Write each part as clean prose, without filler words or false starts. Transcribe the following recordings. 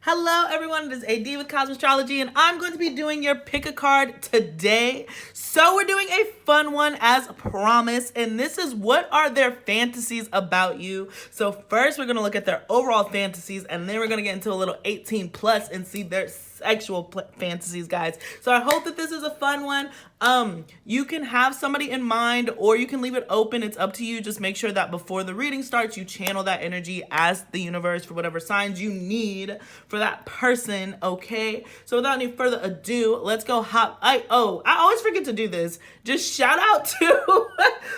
Hello everyone, it is AD with Astrology, and I'm going to be doing your pick a card today. So we're doing a fun one as promised, and this is what are their fantasies about you. So first we're going to look at their overall fantasies, and then we're going to get into a little 18 plus and see their sexual fantasies, guys. So I hope that this is a fun one. You can have somebody in mind or you can leave it open. It's up to you. Just make sure that before the reading starts, you channel that energy as the universe for whatever signs you need for that person, okay? So without any further ado, let's go hop. I always forget to do this. Just shout out to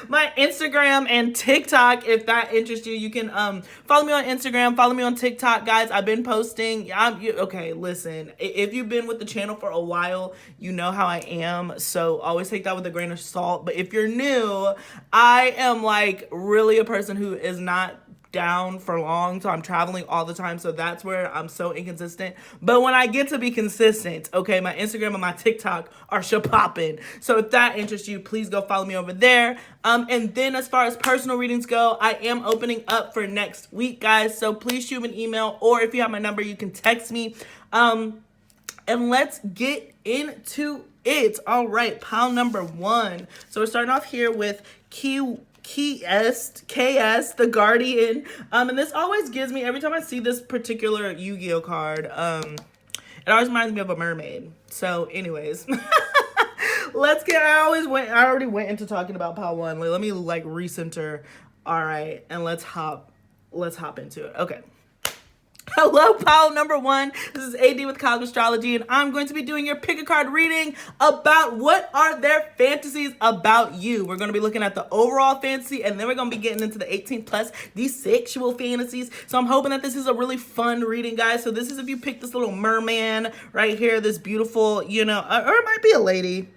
my Instagram and TikTok if that interests you. You can follow me on Instagram, follow me on TikTok, guys. I've been posting. Okay, listen. If you've been with the channel for a while, you know how I am. So always take that with a grain of salt. But if you're new, I am like really a person who is not down for long, so I'm traveling all the time, so that's where I'm so inconsistent. But when I get to be consistent, okay, my Instagram and my TikTok are shapopping. So if that interests you, please go follow me over there. And then as far as personal readings go, I am opening up for next week, guys. So please shoot me an email, or if you have my number, you can text me. And let's get into it. All right, pile number one. So we're starting off here with KS, the Guardian. And this always gives me, every time I see this particular Yu-Gi-Oh card, it always reminds me of a mermaid. So anyways, I already went into talking about pile one. Let me like recenter. All right, and let's hop into it. Okay. Hello, pile number one. This is AD with Astrology, and I'm going to be doing your pick a card reading about what are their fantasies about you. We're going to be looking at the overall fantasy, and then we're going to be getting into the 18 plus, these sexual fantasies. So I'm hoping that this is a really fun reading, guys. So this is if you pick this little merman right here, this beautiful, or it might be a lady.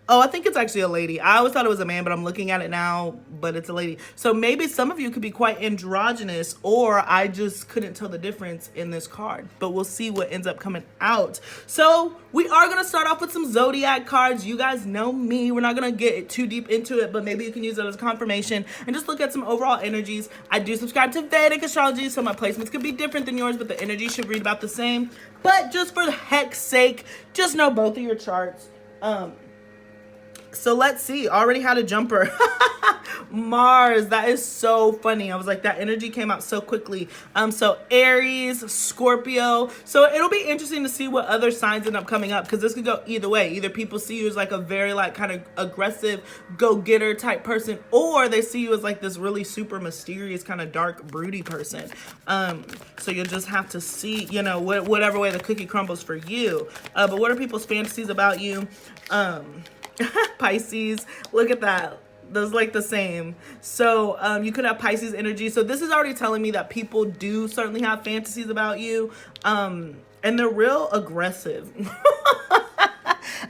Oh, I think it's actually a lady. I always thought it was a man, but I'm looking at it now, but it's a lady. So maybe some of you could be quite androgynous, or I just couldn't tell the difference in this card. But we'll see what ends up coming out. So we are going to start off with some Zodiac cards. You guys know me. We're not going to get too deep into it, but maybe you can use it as confirmation and just look at some overall energies. I do subscribe to Vedic Astrology, so my placements could be different than yours, but the energy should read about the same. But just for the heck's sake, just know both of your charts. So let's see. Already had a jumper. Mars. That is so funny. I was like, that energy came out so quickly. So Aries, Scorpio. So it'll be interesting to see what other signs end up coming up, because this could go either way. Either people see you as like a very like kind of aggressive go-getter type person, or they see you as like this really super mysterious kind of dark broody person. So you'll just have to see, whatever way the cookie crumbles for you. But what are people's fantasies about you? Pisces, look at that. Those like the same. So you could have Pisces energy. So this is already telling me that people do certainly have fantasies about you, and they're real aggressive.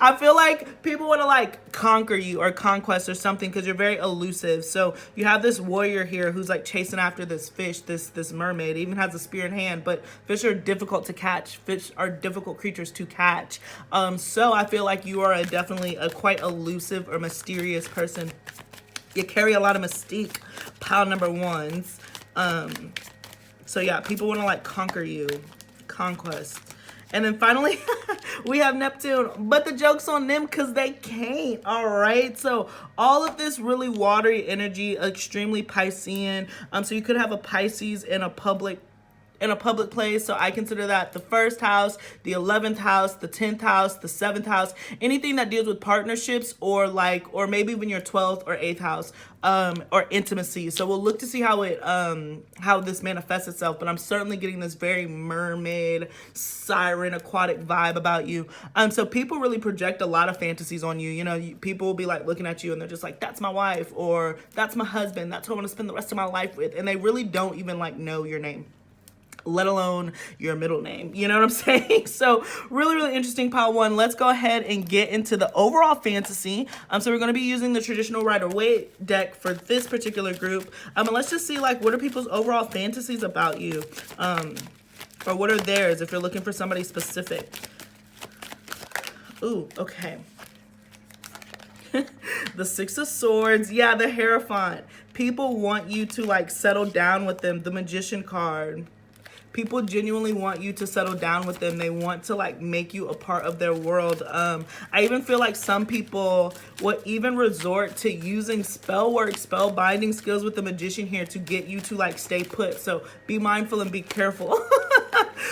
I feel like people want to like conquer you or conquest or something because you're very elusive. So you have this warrior here who's like chasing after this fish, this mermaid. It even has a spear in hand, but fish are difficult to catch. Fish are difficult creatures to catch. So I feel like you are definitely a quite elusive or mysterious person. You carry a lot of mystique, pile number ones. So yeah, people want to like conquer you, conquest. And then finally, we have Neptune, but the joke's on them because they can't, all right? So all of this really watery energy, extremely Piscean. So you could have a Pisces in a public place. So I consider that the first house, the 11th house, the 10th house, the 7th house, anything that deals with partnerships or maybe even your 12th or 8th house, or intimacy. So we'll look to see how this manifests itself, but I'm certainly getting this very mermaid, siren, aquatic vibe about you. So people really project a lot of fantasies on you. People will be like looking at you and they're just like, that's my wife, or that's my husband, that's who I want to spend the rest of my life with. And they really don't even like know your name, let alone your middle name. You know what I'm saying? So really, really interesting, pile one. Let's go ahead and get into the overall fantasy. So we're going to be using the traditional Rider-Waite deck for this particular group. And let's just see like what are people's overall fantasies about you, or what are theirs if you're looking for somebody specific. Ooh, okay. The Six of Swords. Yeah, the Hierophant. People want you to like settle down with them. The Magician card. People genuinely want you to settle down with them. They want to like make you a part of their world. I even feel like some people would even resort to using spell work, spell binding skills with the magician here to get you to like stay put. So be mindful and be careful.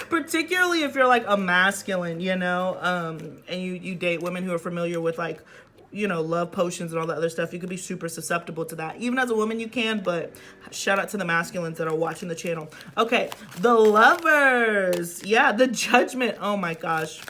Particularly if you're like a masculine, you know, and you date women who are familiar with like, you know, love potions and all that other stuff. You could be super susceptible to that. Even as a woman you can, but shout out to the masculines that are watching the channel. Okay, the Lovers. Yeah, the Judgment. Oh my gosh.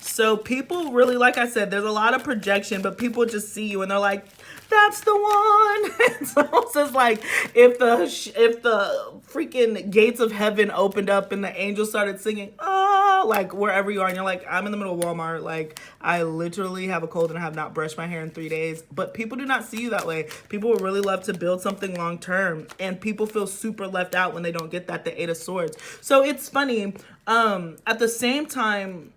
So people really, like I said, there's a lot of projection, but people just see you and they're like, that's the one. It's almost as like if the freaking gates of heaven opened up and the angels started singing, oh, like wherever you are, and you're like, I'm in the middle of Walmart, like I literally have a cold and I have not brushed my hair in 3 days. But people do not see you that way. People would really love to build something long term, and people feel super left out when they don't get that, the Eight of Swords. So it's funny. At the same time,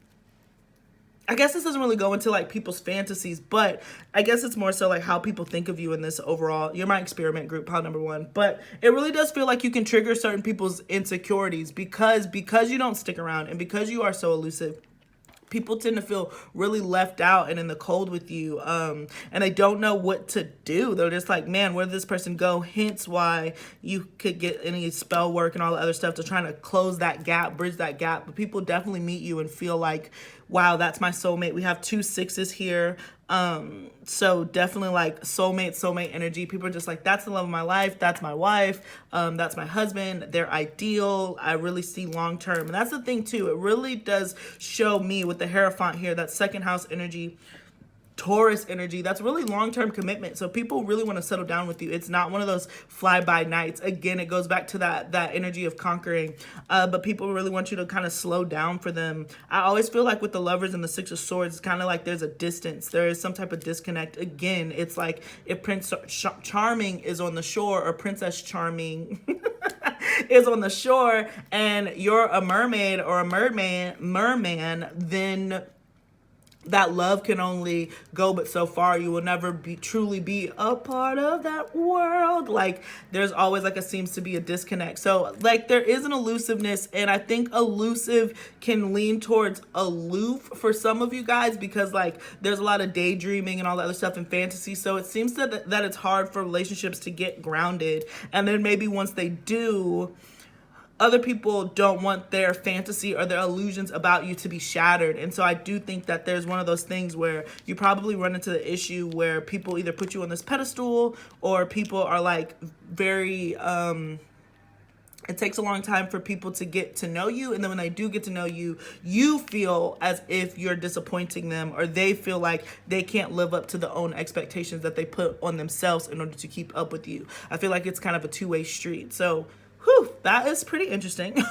I guess this doesn't really go into like people's fantasies, but I guess it's more so like how people think of you in this overall. You're my experiment group, pile number 1. But it really does feel like you can trigger certain people's insecurities because you don't stick around and because you are so elusive. People tend to feel really left out and in the cold with you, and they don't know what to do. They're just like, man, where did this person go? Hence why you could get any spell work and all the other stuff to try to close that gap, bridge that gap. But people definitely meet you and feel like, wow, that's my soulmate. We have 2 6s here. So definitely like soulmate energy. People are just like, that's the love of my life. That's my wife. That's my husband. They're ideal. I really see long term. And that's the thing too. It really does show me with the Hierophant here, that second house energy, Taurus energy, that's really long-term commitment. So people really want to settle down with you. It's not one of those fly-by nights. Again, it goes back to that energy of conquering. But people really want you to kind of slow down for them. I always feel like with the Lovers and the Six of Swords, it's kind of like there's a distance. There is some type of disconnect. Again, it's like if Prince Charming is on the shore, or Princess Charming is on the shore, and you're a mermaid or a merman, then that love can only go but so far. You will never truly be a part of that world. Like there's always like seems to be a disconnect. So like there is an elusiveness, and I think elusive can lean towards aloof for some of you guys, because like there's a lot of daydreaming and all that other stuff in fantasy. So it seems that it's hard for relationships to get grounded, and then maybe once they do, other people don't want their fantasy or their illusions about you to be shattered. And so I do think that there's one of those things where you probably run into the issue where people either put you on this pedestal, or people are like very, it takes a long time for people to get to know you. And then when they do get to know you, you feel as if you're disappointing them, or they feel like they can't live up to the own expectations that they put on themselves in order to keep up with you. I feel like it's kind of a two-way street. So whew, that is pretty interesting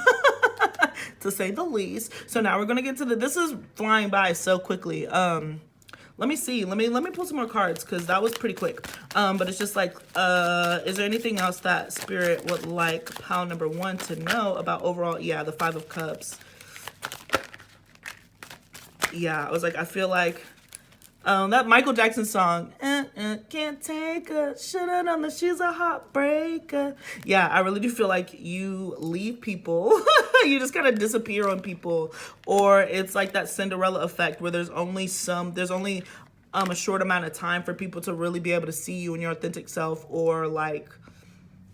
to say the least. So now we're gonna get to this is flying by so quickly. Let me see. Let me pull some more cards, because that was pretty quick. But it's just like, is there anything else that Spirit would like pile number 1 to know about overall? Yeah, the 5 of Cups. Yeah, I was like, I feel like that Michael Jackson song, can't take her, should've known that she's a heartbreaker. Yeah, I really do feel like you leave people. You just kind of disappear on people. Or it's like that Cinderella effect where there's only a short amount of time for people to really be able to see you in your authentic self. Or like,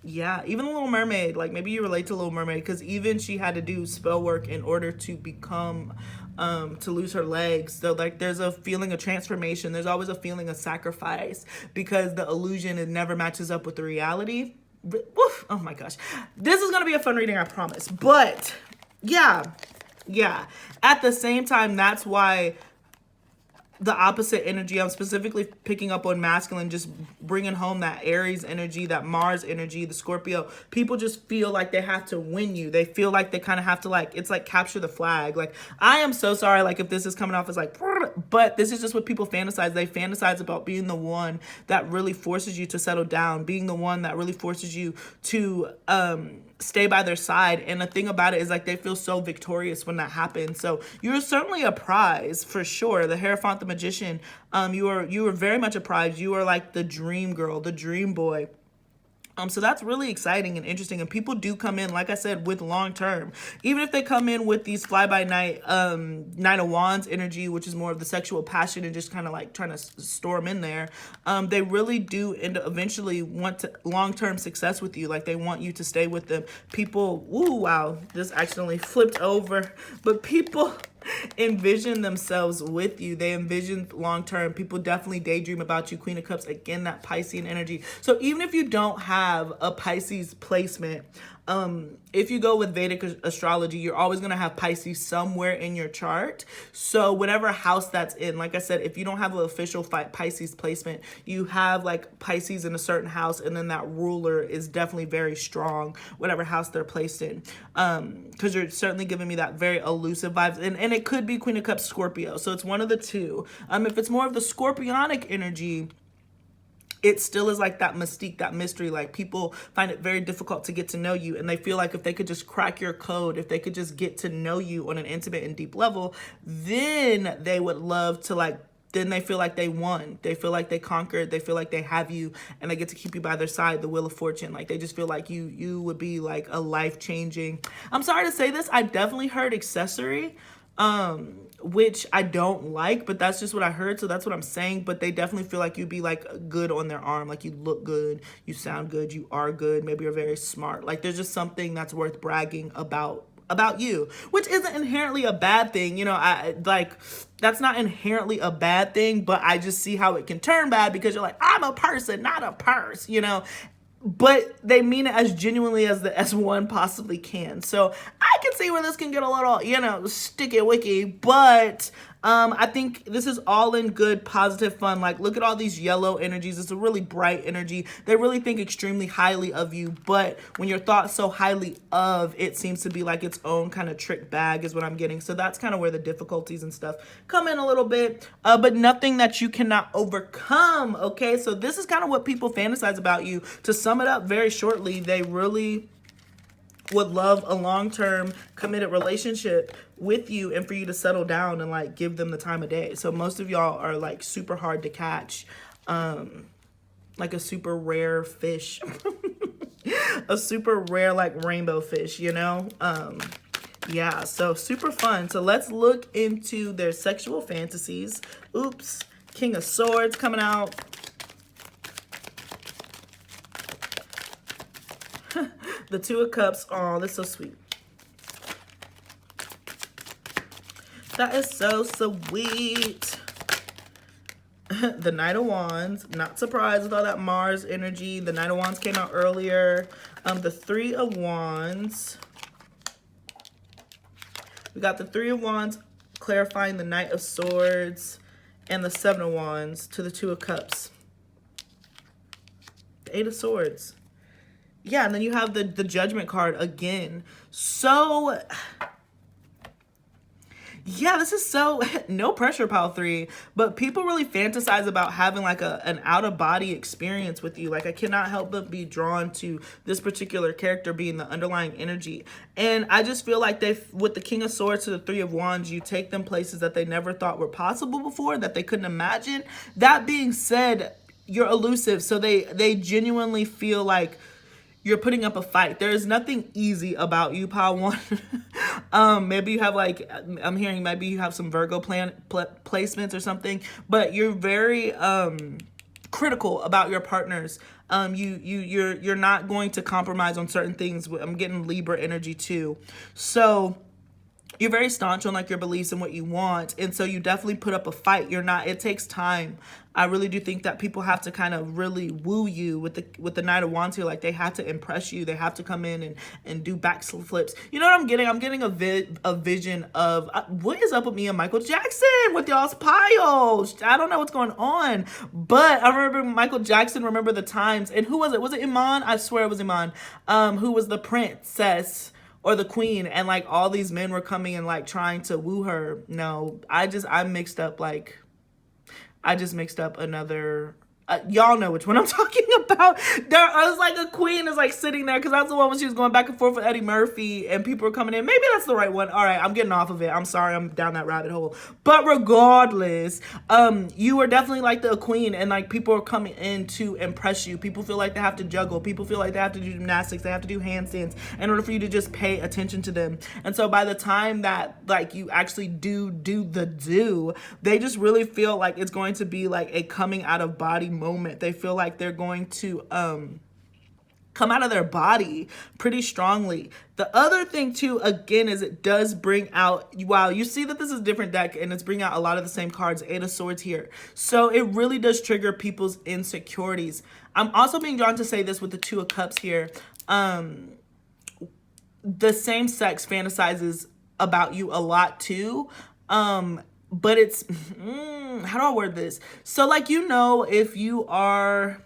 yeah, even the Little Mermaid, like maybe you relate to Little Mermaid, because even she had to do spell work in order to become to lose her legs. So like there's a feeling of transformation. There's always a feeling of sacrifice, because the illusion, it never matches up with the reality. Woof, oh my gosh, this is gonna be a fun reading, I promise. But yeah, at the same time, that's why the opposite energy, I'm specifically picking up on masculine, just bringing home that Aries energy, that Mars energy, the Scorpio. People just feel like they have to win you. They feel like they kind of have to, like, it's like capture the flag. Like, I am so sorry, like, if this is coming off as like, but this is just what people fantasize. They fantasize about being the one that really forces you to settle down, being the one that really forces you to stay by their side. And the thing about it is, like, they feel so victorious when that happens. So you're certainly a prize for sure. The Hierophant, the Magician, you are very much a prize. You are like the dream girl, the dream boy. So that's really exciting and interesting. And people do come in, like I said, with long term. Even if they come in with these fly by night, Knight of Wands energy, which is more of the sexual passion and just kind of like trying to store them in there. They really do eventually want to long term success with you. Like they want you to stay with them. People, ooh, wow, this accidentally flipped over. But people envision themselves with you. They envision long term. People definitely daydream about you. Queen of Cups, again, that Piscean energy. So even if you don't have a Pisces placement, if you go with Vedic astrology, you're always going to have Pisces somewhere in your chart. So whatever house that's in, like I said, if you don't have an official Pisces placement, you have like Pisces in a certain house, and then that ruler is definitely very strong, whatever house they're placed in. Because you're certainly giving me that very elusive vibes. And it could be Queen of Cups Scorpio. So it's one of the two. If it's more of the Scorpionic energy, it still is like that mystique, that mystery. Like people find it very difficult to get to know you, and they feel like if they could just crack your code, if they could just get to know you on an intimate and deep level, then they would love to like, then they feel like they won. They feel like they conquered. They feel like they have you, and they get to keep you by their side, the Wheel of Fortune. Like they just feel like you would be like a life-changing. I'm sorry to say this, I definitely heard accessory, which I don't like, but that's just what I heard, so that's what I'm saying. But they definitely feel like you'd be like good on their arm, like you look good, you sound good, you are good, maybe you're very smart. Like there's just something that's worth bragging about you, which isn't inherently a bad thing. You know, I like, that's not inherently a bad thing, but I just see how it can turn bad because you're like, I'm a person, not a purse, you know. But they mean it as genuinely as one possibly can. So I can see where this can get a little, you know, sticky wicky. But I think this is all in good, positive fun. Like, look at all these yellow energies. It's a really bright energy. They really think extremely highly of you. But when you're thought so highly of, it seems to be like its own kind of trick bag is what I'm getting. So that's kind of where the difficulties and stuff come in a little bit. But nothing that you cannot overcome, okay? So this is kind of what people fantasize about you. To sum it up very shortly, they really would love a long-term committed relationship with you and for you to settle down and like give them the time of day. So most of y'all are like super hard to catch, like a super rare fish, a super rare like rainbow fish, you know? Yeah, so super fun. So let's look into their sexual fantasies. Oops, King of Swords coming out. The Two of Cups. Oh, that's so sweet. That is so sweet. The Knight of Wands. Not surprised with all that Mars energy. The Knight of Wands came out earlier. The Three of Wands. We got the Three of Wands clarifying the Knight of Swords and the Seven of Wands to the Two of Cups. The Eight of Swords. Yeah, and then you have the Judgment card again. So, yeah, this is so, no pressure, pile 3. But people really fantasize about having like an out-of-body experience with you. Like, I cannot help but be drawn to this particular character being the underlying energy. And I just feel like with the King of Swords to the Three of Wands, you take them places that they never thought were possible before, that they couldn't imagine. That being said, you're elusive. So they genuinely feel like you're putting up a fight. There is nothing easy about you, pile 1. Maybe you have like, I'm hearing maybe you have some Virgo placements or something, but you're very critical about your partners. You're not going to compromise on certain things. I'm getting Libra energy too. So you're very staunch on like your beliefs and what you want. And so you definitely put up a fight. It takes time. I really do think that people have to kind of really woo you with the Knight of Wands here. Like they have to impress you. They have to come in and do backflips. You know what I'm getting? I'm getting a vision of what is up with me and Michael Jackson with y'all's piles. I don't know what's going on, but I remember Michael Jackson, remember the times. And who was it? Was it Iman? I swear it was Iman. Who was the princess or the queen, and like all these men were coming and like trying to woo her. No, I just mixed up another y'all know which one I'm talking about. There was like a queen is like sitting there, because that's the one when she was going back and forth with Eddie Murphy and people were coming in. Maybe that's the right one. All right, I'm getting off of it. I'm sorry, I'm down that rabbit hole. But regardless, you are definitely like the queen, and like people are coming in to impress you. People feel like they have to juggle. People feel like they have to do gymnastics. They have to do handstands in order for you to just pay attention to them. And so by the time that like you actually do the do, they just really feel like it's going to be like a coming out of body moment. They feel like they're going to come out of their body pretty strongly. The other thing too, again, is it does bring out, wow, you see that this is a different deck and it's bringing out a lot of the same cards, Eight of Swords here. So it really does trigger people's insecurities. I'm also being drawn to say this with the Two of Cups here. The same sex fantasizes about you a lot too. But it's, how do I word this? So like, you know, if you are,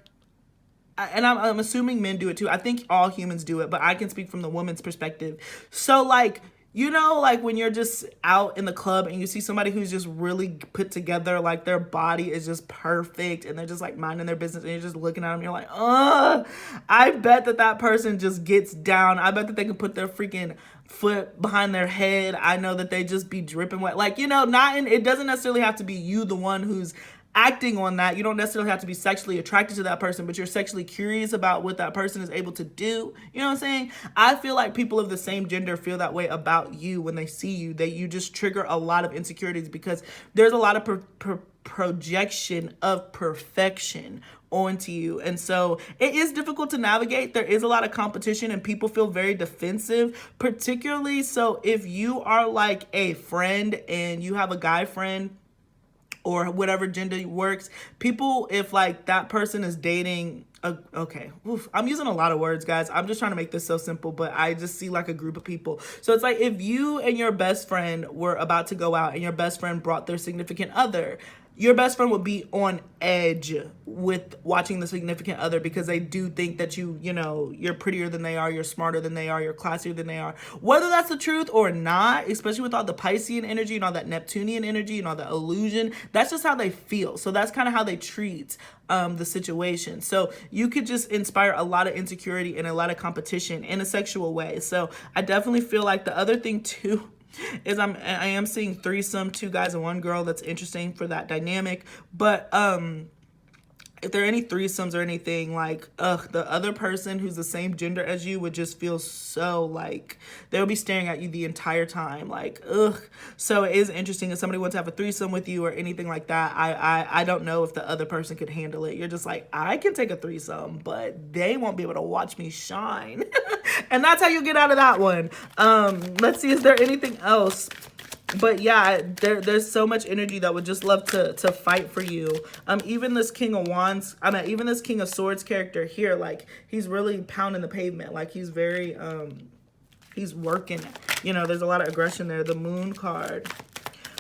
and I'm assuming men do it too. I think all humans do it, but I can speak from the woman's perspective. So like, you know, like when you're just out in the club and you see somebody who's just really put together, like their body is just perfect and they're just like minding their business, and you're just looking at them, you're like, I bet that person just gets down. I bet that they can put their freaking foot behind their head. I know that they just be dripping wet. Like, you know, it doesn't necessarily have to be you, the one who's acting on that. You don't necessarily have to be sexually attracted to that person, but you're sexually curious about what that person is able to do. You know what I'm saying? I feel like people of the same gender feel that way about you when they see you, that you just trigger a lot of insecurities because there's a lot of projection of perfection onto you. And so it is difficult to navigate. There is a lot of competition and people feel very defensive, particularly so if you are like a friend and you have a guy friend or whatever gender works, people, if like that person is dating, okay, oof, I'm using a lot of words, guys. I'm just trying to make this so simple, but I just see like a group of people. So it's like if you and your best friend were about to go out and your best friend brought their significant other, your best friend would be on edge with watching the significant other because they do think that you know, you're prettier than they are, you're smarter than they are, you're classier than they are. Whether that's the truth or not, especially with all the Piscean energy and all that Neptunian energy and all the illusion, that's just how they feel. So that's kind of how they treat the situation. So you could just inspire a lot of insecurity and a lot of competition in a sexual way. So I definitely feel like the other thing too is I am seeing threesome, 2 guys and 1 girl. That's interesting for that dynamic. But if there are any threesomes or anything, like, the other person who's the same gender as you would just feel so like they'll be staring at you the entire time, like, So it is interesting if somebody wants to have a threesome with you or anything like that. I don't know if the other person could handle it. You're just like, I can take a threesome, but they won't be able to watch me shine. And that's how you get out of that one. Let's see, is there anything else? But yeah, there's so much energy that would just love to fight for you. Even this King of Wands, even this King of Swords character here, like, he's really pounding the pavement. Like, he's very, he's working. You know, there's a lot of aggression there. The Moon card.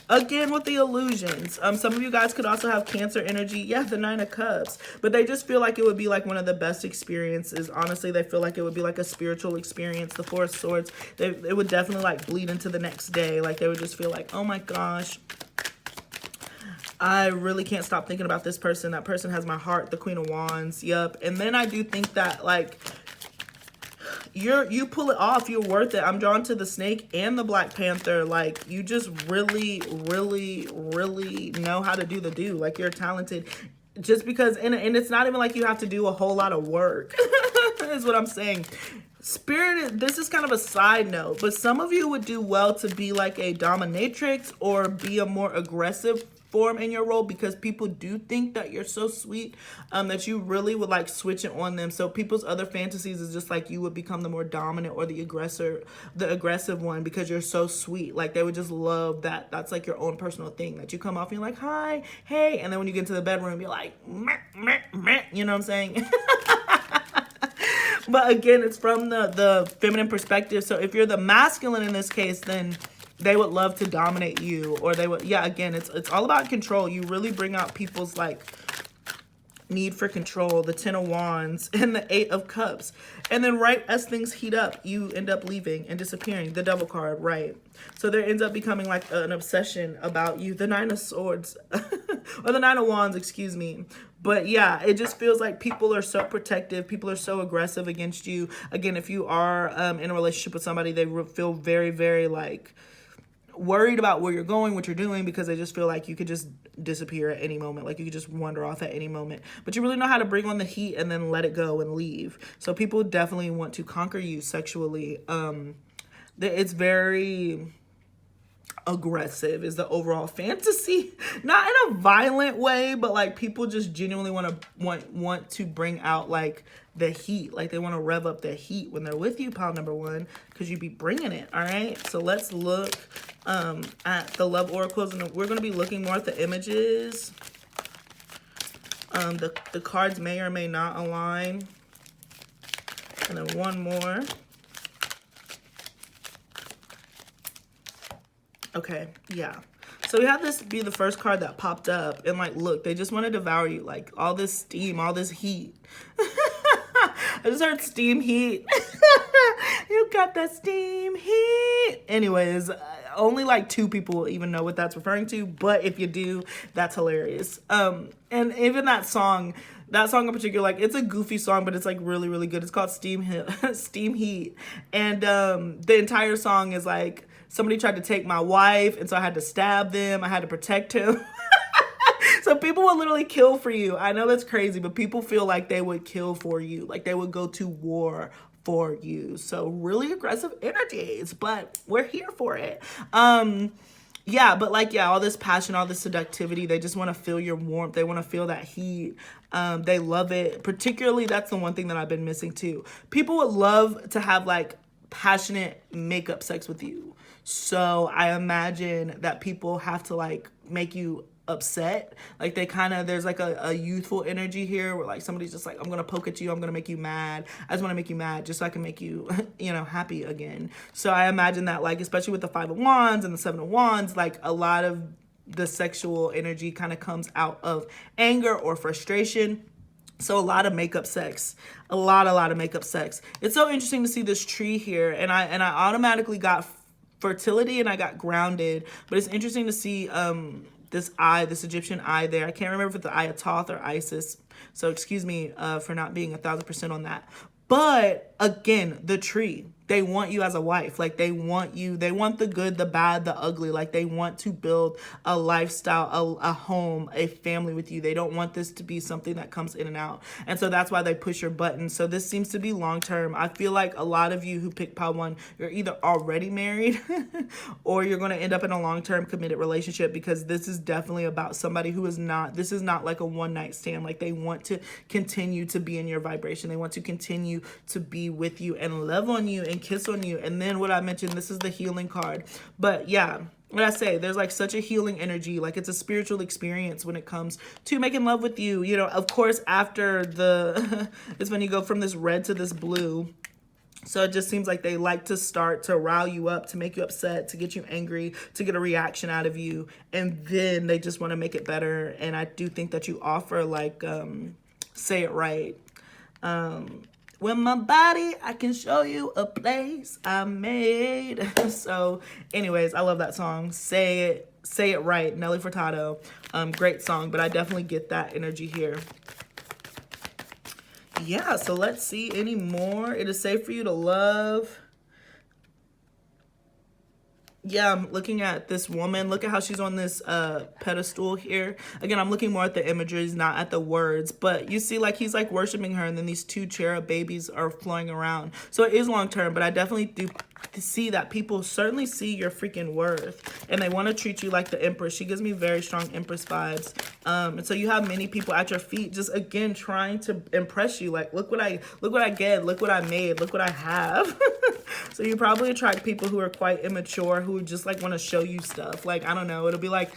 Again, with the illusions. Some of you guys could also have Cancer energy. Yeah, the 9 of Cups. But they just feel like it would be like one of the best experiences. Honestly, they feel like it would be like a spiritual experience. The 4 of Swords, it would definitely like bleed into the next day. Like they would just feel like, oh my gosh, I really can't stop thinking about this person. That person has my heart. The Queen of Wands. Yep. And then I do think that like you pull it off, you're worth it. I'm drawn to the Snake and the Black Panther. Like, you just really know how to do the do. Like, you're talented. Just because, and it's not even like you have to do a whole lot of work, is what I'm saying. Spirit, this is kind of a side note, but some of you would do well to be like a dominatrix or be a more aggressive form in your role, because people do think that you're so sweet that you really would like switch it on them. So people's other fantasies is just like you would become the more dominant or the aggressive one because you're so sweet. Like they would just love that. That's like your own personal thing that you come off and you're like, hi, hey, and then when you get into the bedroom you're like, meh, meh, meh. You know what I'm saying? But again, it's from the feminine perspective. So if you're the masculine in this case, then they would love to dominate you, or they would, yeah, again, it's all about control. You really bring out people's like need for control, the 10 of Wands, and the 8 of Cups. And then right as things heat up, you end up leaving and disappearing. The Devil card, right? So there ends up becoming like an obsession about you. The 9 of Swords, or the 9 of Wands, excuse me. But yeah, it just feels like people are so protective. People are so aggressive against you. Again, if you are in a relationship with somebody, they feel very, very like worried about where you're going, what you're doing, because they just feel like you could just disappear at any moment. Like you could just wander off at any moment. But you really know how to bring on the heat and then let it go and leave. So people definitely want to conquer you sexually. It's very aggressive is the overall fantasy, not in a violent way, but like people just genuinely want to bring out like the heat, like they want to rev up the heat when they're with you, pile number 1, because you be bringing it. All right, so let's look at the love oracles, and we're going to be looking more at the images. The cards may or may not align, and then one more. Okay, yeah. So we have this be the first card that popped up, and like, look, they just want to devour you. Like all this steam, all this heat. I just heard steam heat. You got that steam heat. Anyways, only like 2 people even know what that's referring to, but if you do, that's hilarious. And even that song in particular, like it's a goofy song, but it's like really, really good. It's called Steam Heat. And the entire song is like, somebody tried to take my wife, and so I had to stab them. I had to protect him. So people will literally kill for you. I know that's crazy, but people feel like they would kill for you. Like they would go to war for you. So really aggressive energies, but we're here for it. Yeah, but like, yeah, all this passion, all this seductivity, they just want to feel your warmth. They want to feel that heat. They love it. Particularly, that's the one thing that I've been missing too. People would love to have like passionate makeup sex with you. So I imagine that people have to like make you upset. Like they kind of, there's like a youthful energy here where like somebody's just like, I'm gonna poke at you, I'm gonna make you mad, I just want to make you mad just so I can make you you know, happy again. So I imagine that, like, especially with the 5 of Wands and the 7 of Wands, like a lot of the sexual energy kind of comes out of anger or frustration. So a lot of makeup sex, a lot of makeup sex. It's so interesting to see this tree here, and I automatically got fertility and I got grounded, but it's interesting to see this Egyptian eye there. I can't remember if it's the eye of Thoth or Isis, so excuse me for not being 1000% on that. But again, the tree, they want you as a wife. Like they want you, they want the good, the bad, the ugly. Like they want to build a lifestyle, a home, a family with you. They don't want this to be something that comes in and out. And so that's why they push your button. So this seems to be long-term. I feel like a lot of you who pick pile 1, you're either already married or you're going to end up in a long-term committed relationship, because this is definitely about somebody who is not, this is not like a one-night stand. Like they want to continue to be in your vibration. They want to continue to be with you and love on you and kiss on you. And then what I mentioned, this is the healing card. But yeah, what I say, there's like such a healing energy. Like it's a spiritual experience when it comes to making love with you. You know, of course, after the, it's when you go from this red to this blue. So it just seems like they like to start to rile you up, to make you upset, to get you angry, to get a reaction out of you. And then they just want to make it better. And I do think that you offer like, say it right. With my body, I can show you a place I made. So anyways, I love that song. Say it right. Nelly Furtado. Great song, but I definitely get that energy here. Yeah, so let's see any more. It is safe for you to love. Yeah, I'm looking at this woman. Look at how she's on this pedestal here. Again, I'm looking more at the images, not at the words. But you see, like, he's, like, worshiping her, and then these 2 cherub babies are flowing around. So it is long-term, but I definitely do see that people certainly see your freaking worth, and they want to treat you like the Empress. She gives me very strong Empress vibes. And so you have many people at your feet just, again, trying to impress you. Like, look what I get, look what I made, look what I have. So you probably attract people who are quite immature, who just like want to show you stuff. Like, I don't know, it'll be like,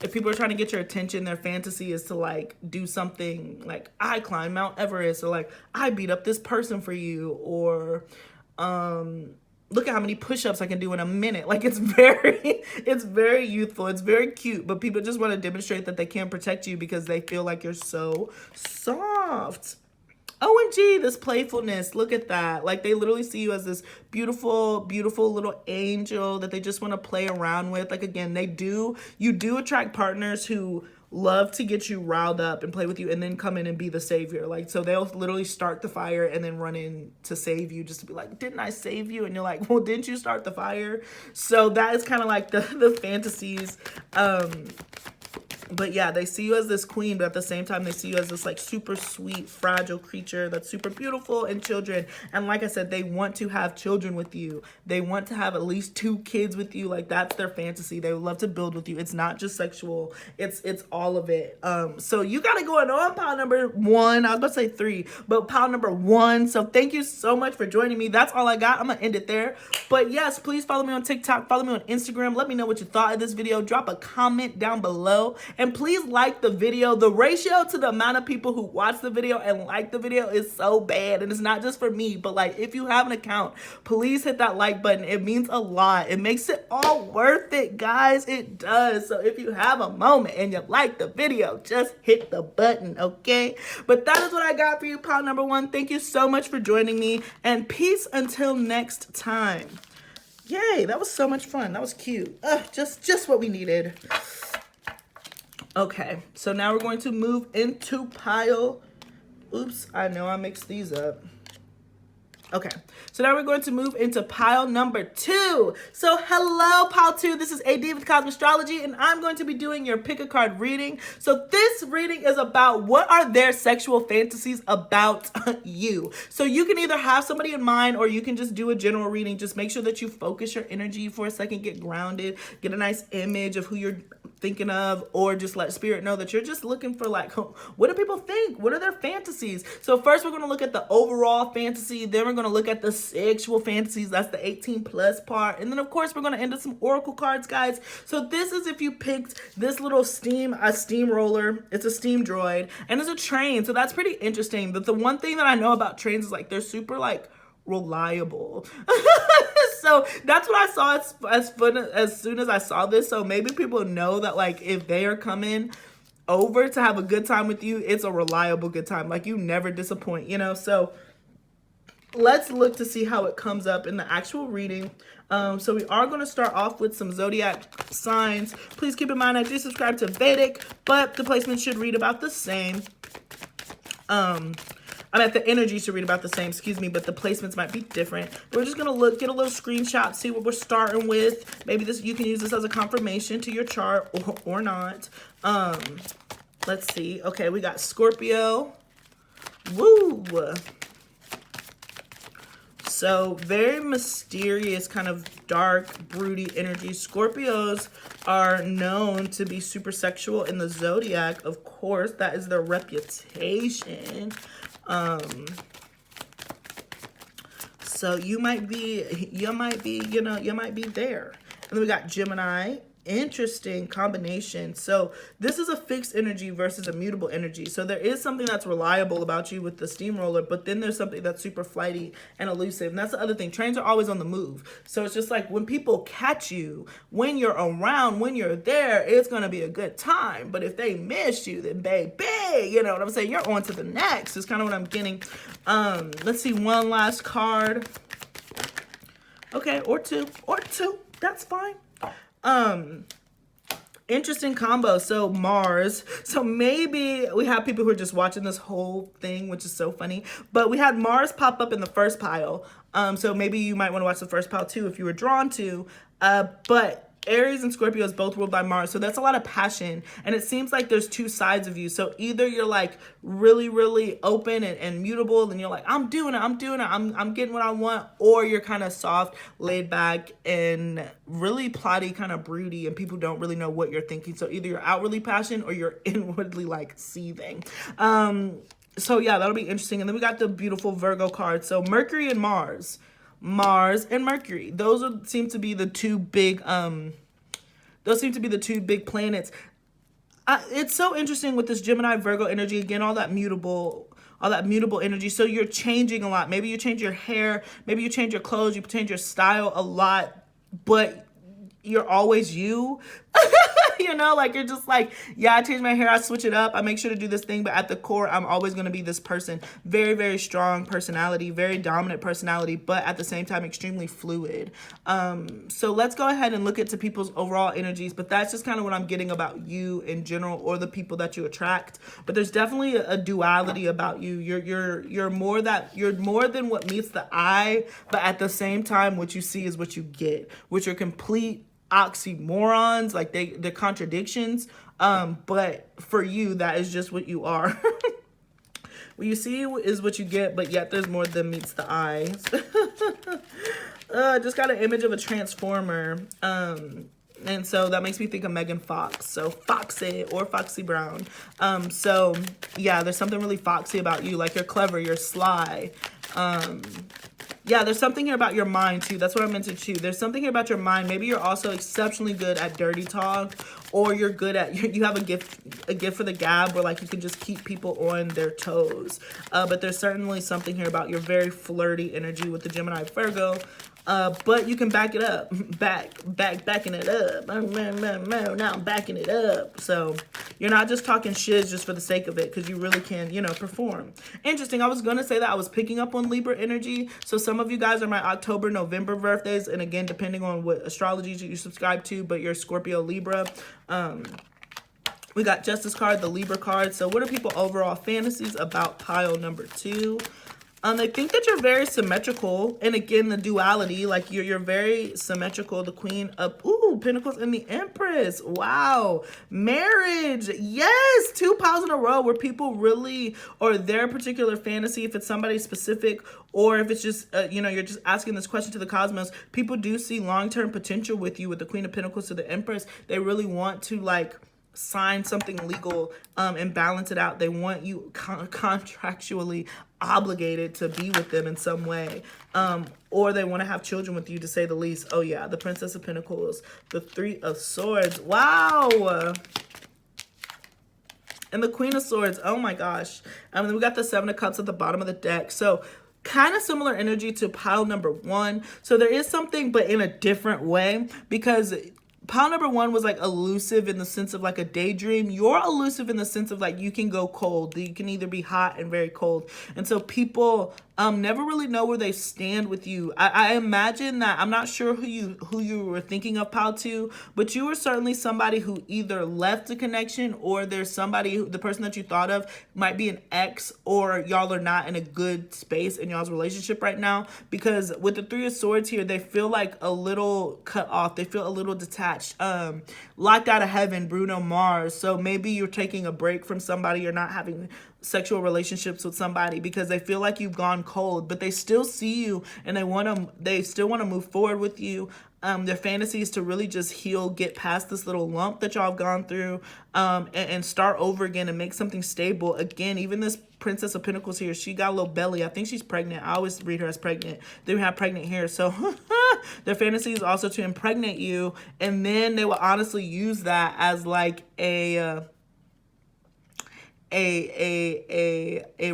if people are trying to get your attention, their fantasy is to like do something like, I climbed Mount Everest, or like, I beat up this person for you, or look at how many push-ups I can do in a minute. Like, it's very youthful. It's very cute, but people just want to demonstrate that they can protect you because they feel like you're so soft. OMG, this playfulness. Look at that. Like, they literally see you as this beautiful, beautiful little angel that they just want to play around with. Like, again, you do attract partners who love to get you riled up and play with you and then come in and be the savior. Like, so they'll literally start the fire and then run in to save you, just to be like, didn't I save you? And you're like, well, didn't you start the fire? So that is kind of like the fantasies. But yeah, they see you as this queen, but at the same time, they see you as this like super sweet, fragile creature that's super beautiful and children. And like I said, they want to have children with you. They want to have at least 2 kids with you. Like, that's their fantasy. They would love to build with you. It's not just sexual. It's all of it. So you got to go on pile number 1. I was about to say 3, but pile number 1. So thank you so much for joining me. That's all I got. I'm going to end it there. But yes, please follow me on TikTok. Follow me on Instagram. Let me know what you thought of this video. Drop a comment down below. And please like the video. The ratio to the amount of people who watch the video and like the video is so bad. And it's not just for me, but like, if you have an account, please hit that like button. It means a lot. It makes it all worth it, guys. It does. So if you have a moment and you like the video, just hit the button, okay? But that is what I got for you, pile number 1. Thank you so much for joining me, and peace until next time. Yay, that was so much fun. That was cute. Just what we needed. Okay, so now we're going to move into pile. Oops, I know I mixed these up. Okay, so now we're going to move into pile number 2. So hello, pile 2. This is AD with Cosmic Astrology, and I'm going to be doing your pick a card reading. So this reading is about what are their sexual fantasies about you. So you can either have somebody in mind, or you can just do a general reading. Just make sure that you focus your energy for a second, get grounded, get a nice image of who you're thinking of, or just let spirit know that you're just looking for, like, what do people think? What are their fantasies? So first we're going to look at the overall fantasy, then we're going to look at the sexual fantasies. That's the 18+ part. And then of course we're going to end with some oracle cards, guys. So this is if you picked this little steamroller. It's a steam droid, and it's a train. So that's pretty interesting. But the one thing that I know about trains is like they're super like reliable. So that's what I saw as soon as I saw this. So maybe people know that, like, if they are coming over to have a good time with you, it's a reliable good time. Like, you never disappoint, you know? So let's look to see how it comes up in the actual reading. So we are going to start off with some zodiac signs. Please keep in mind I do subscribe to Vedic, but the placements should read about the same. The energy should read about the same, excuse me, but the placements might be different. We're just gonna get a little screenshot, see what we're starting with. Maybe you can use this as a confirmation to your chart, or not. Let's see. Okay, we got Scorpio. Woo! So very mysterious, kind of dark, broody energy. Scorpios are known to be super sexual in the zodiac. Of course, that is their reputation. So you might be there. And then we got Gemini. Interesting combination. So this is a fixed energy versus a mutable energy. So there is something that's reliable about you with the steamroller, but then there's something that's super flighty and elusive. And that's the other thing. Trains are always on the move. So it's just like when people catch you, when you're around, when you're there, it's going to be a good time. But if they miss you, then baby, you know what I'm saying? You're on to the next. Is kind of what I'm getting. Let's see one last card. Okay, or two. That's fine. Interesting combo. So Mars. So maybe we have people who are just watching this whole thing, which is so funny. But we had Mars pop up in the first pile. So maybe you might want to watch the first pile too if you were drawn to. But Aries and Scorpio is both ruled by Mars. So that's a lot of passion. And it seems like there's 2 sides of you. So either you're like really, really open and mutable, and you're like, I'm doing it. I'm getting what I want. Or you're kind of soft, laid back, and really plotty, kind of broody, and people don't really know what you're thinking. So either you're outwardly passionate or you're inwardly like seething. So yeah, that'll be interesting. And then we got the beautiful Virgo card. So Mercury and Mars. Mars and Mercury. Those seem to be the 2 big planets. It's so interesting with this Gemini Virgo energy. Again, all that mutable, all that mutable energy. So you're changing a lot. Maybe you change your hair, maybe you change your clothes, you change your style a lot, but you're always you. You know, like you're just like, yeah, I change my hair, I switch it up, I make sure to do this thing, but at the core, I'm always going to be this person. Very, very strong personality, very dominant personality, but at the same time, extremely fluid. So let's go ahead and look into people's overall energies, but that's just kind of what I'm getting about you in general, or the people that you attract. But there's definitely a duality about you. You're more than what meets the eye, but at the same time, what you see is what you get, which are complete oxymorons, like they're contradictions, but for you, that is just what you are. What you see is what you get, but yet there's more than meets the eyes. Just got an image of a transformer, and so that makes me think of Megan Fox, so Foxy or Foxy Brown. So yeah, there's something really foxy about you, like you're clever, you're sly. Yeah, there's something here about your mind, too. That's what I meant to too. There's something here about your mind. Maybe you're also exceptionally good at dirty talk, or you're good at, you have a gift for the gab, where like you can just keep people on their toes. But there's certainly something here about your very flirty energy with the Gemini Virgo. But you can back it up, backing it up. Now I'm backing it up. So you're not just talking shiz just for the sake of it, because you really can, you know, perform. Interesting. I was going to say that I was picking up on Libra energy. So some of you guys are my October, November birthdays. And again, depending on what astrology you subscribe to, but you're Scorpio, Libra. We got Justice card, the Libra card. So what are people overall fantasies about pile number 2? They think that you're very symmetrical, and again, the duality, like you're very symmetrical. The Queen of Pentacles and the Empress. Wow, marriage. Yes, 2 piles in a row, where people really, or their particular fantasy, if it's somebody specific, or if it's just you know, you're just asking this question to the cosmos. People do see long-term potential with you, with the Queen of Pentacles to the Empress. They really want to like sign something legal and balance it out. They want you contractually obligated to be with them in some way, or they want to have children with you, to say the least. Oh yeah, the Princess of Pentacles, the 3 of Swords. Wow. And the Queen of Swords. Oh my gosh. Then we got the 7 of Cups at the bottom of the deck. So kind of similar energy to pile number 1. So there is something, but in a different way, because pile number 1 was like elusive in the sense of like a daydream. You're elusive in the sense of like you can go cold. You can either be hot and very cold. And so people never really know where they stand with you. I imagine that, I'm not sure who you were thinking of pile 2, but you were certainly somebody who either left a connection, or there's somebody the person that you thought of might be an ex, or y'all are not in a good space in y'all's relationship right now, because with the 3 of Swords here, they feel like a little cut off. They feel a little detached, locked out of heaven, Bruno Mars. So maybe you're taking a break from somebody, you're not having sexual relationships with somebody because they feel like you've gone cold, but they still see you and they still want to move forward with you. Their fantasy is to really just heal, get past this little lump that y'all have gone through, and start over again and make something stable. Again, even this Princess of Pentacles here, she got a little belly. I think she's pregnant. I always read her as pregnant. They have pregnant hair. So their fantasy is also to impregnate you, and then they will honestly use that as like a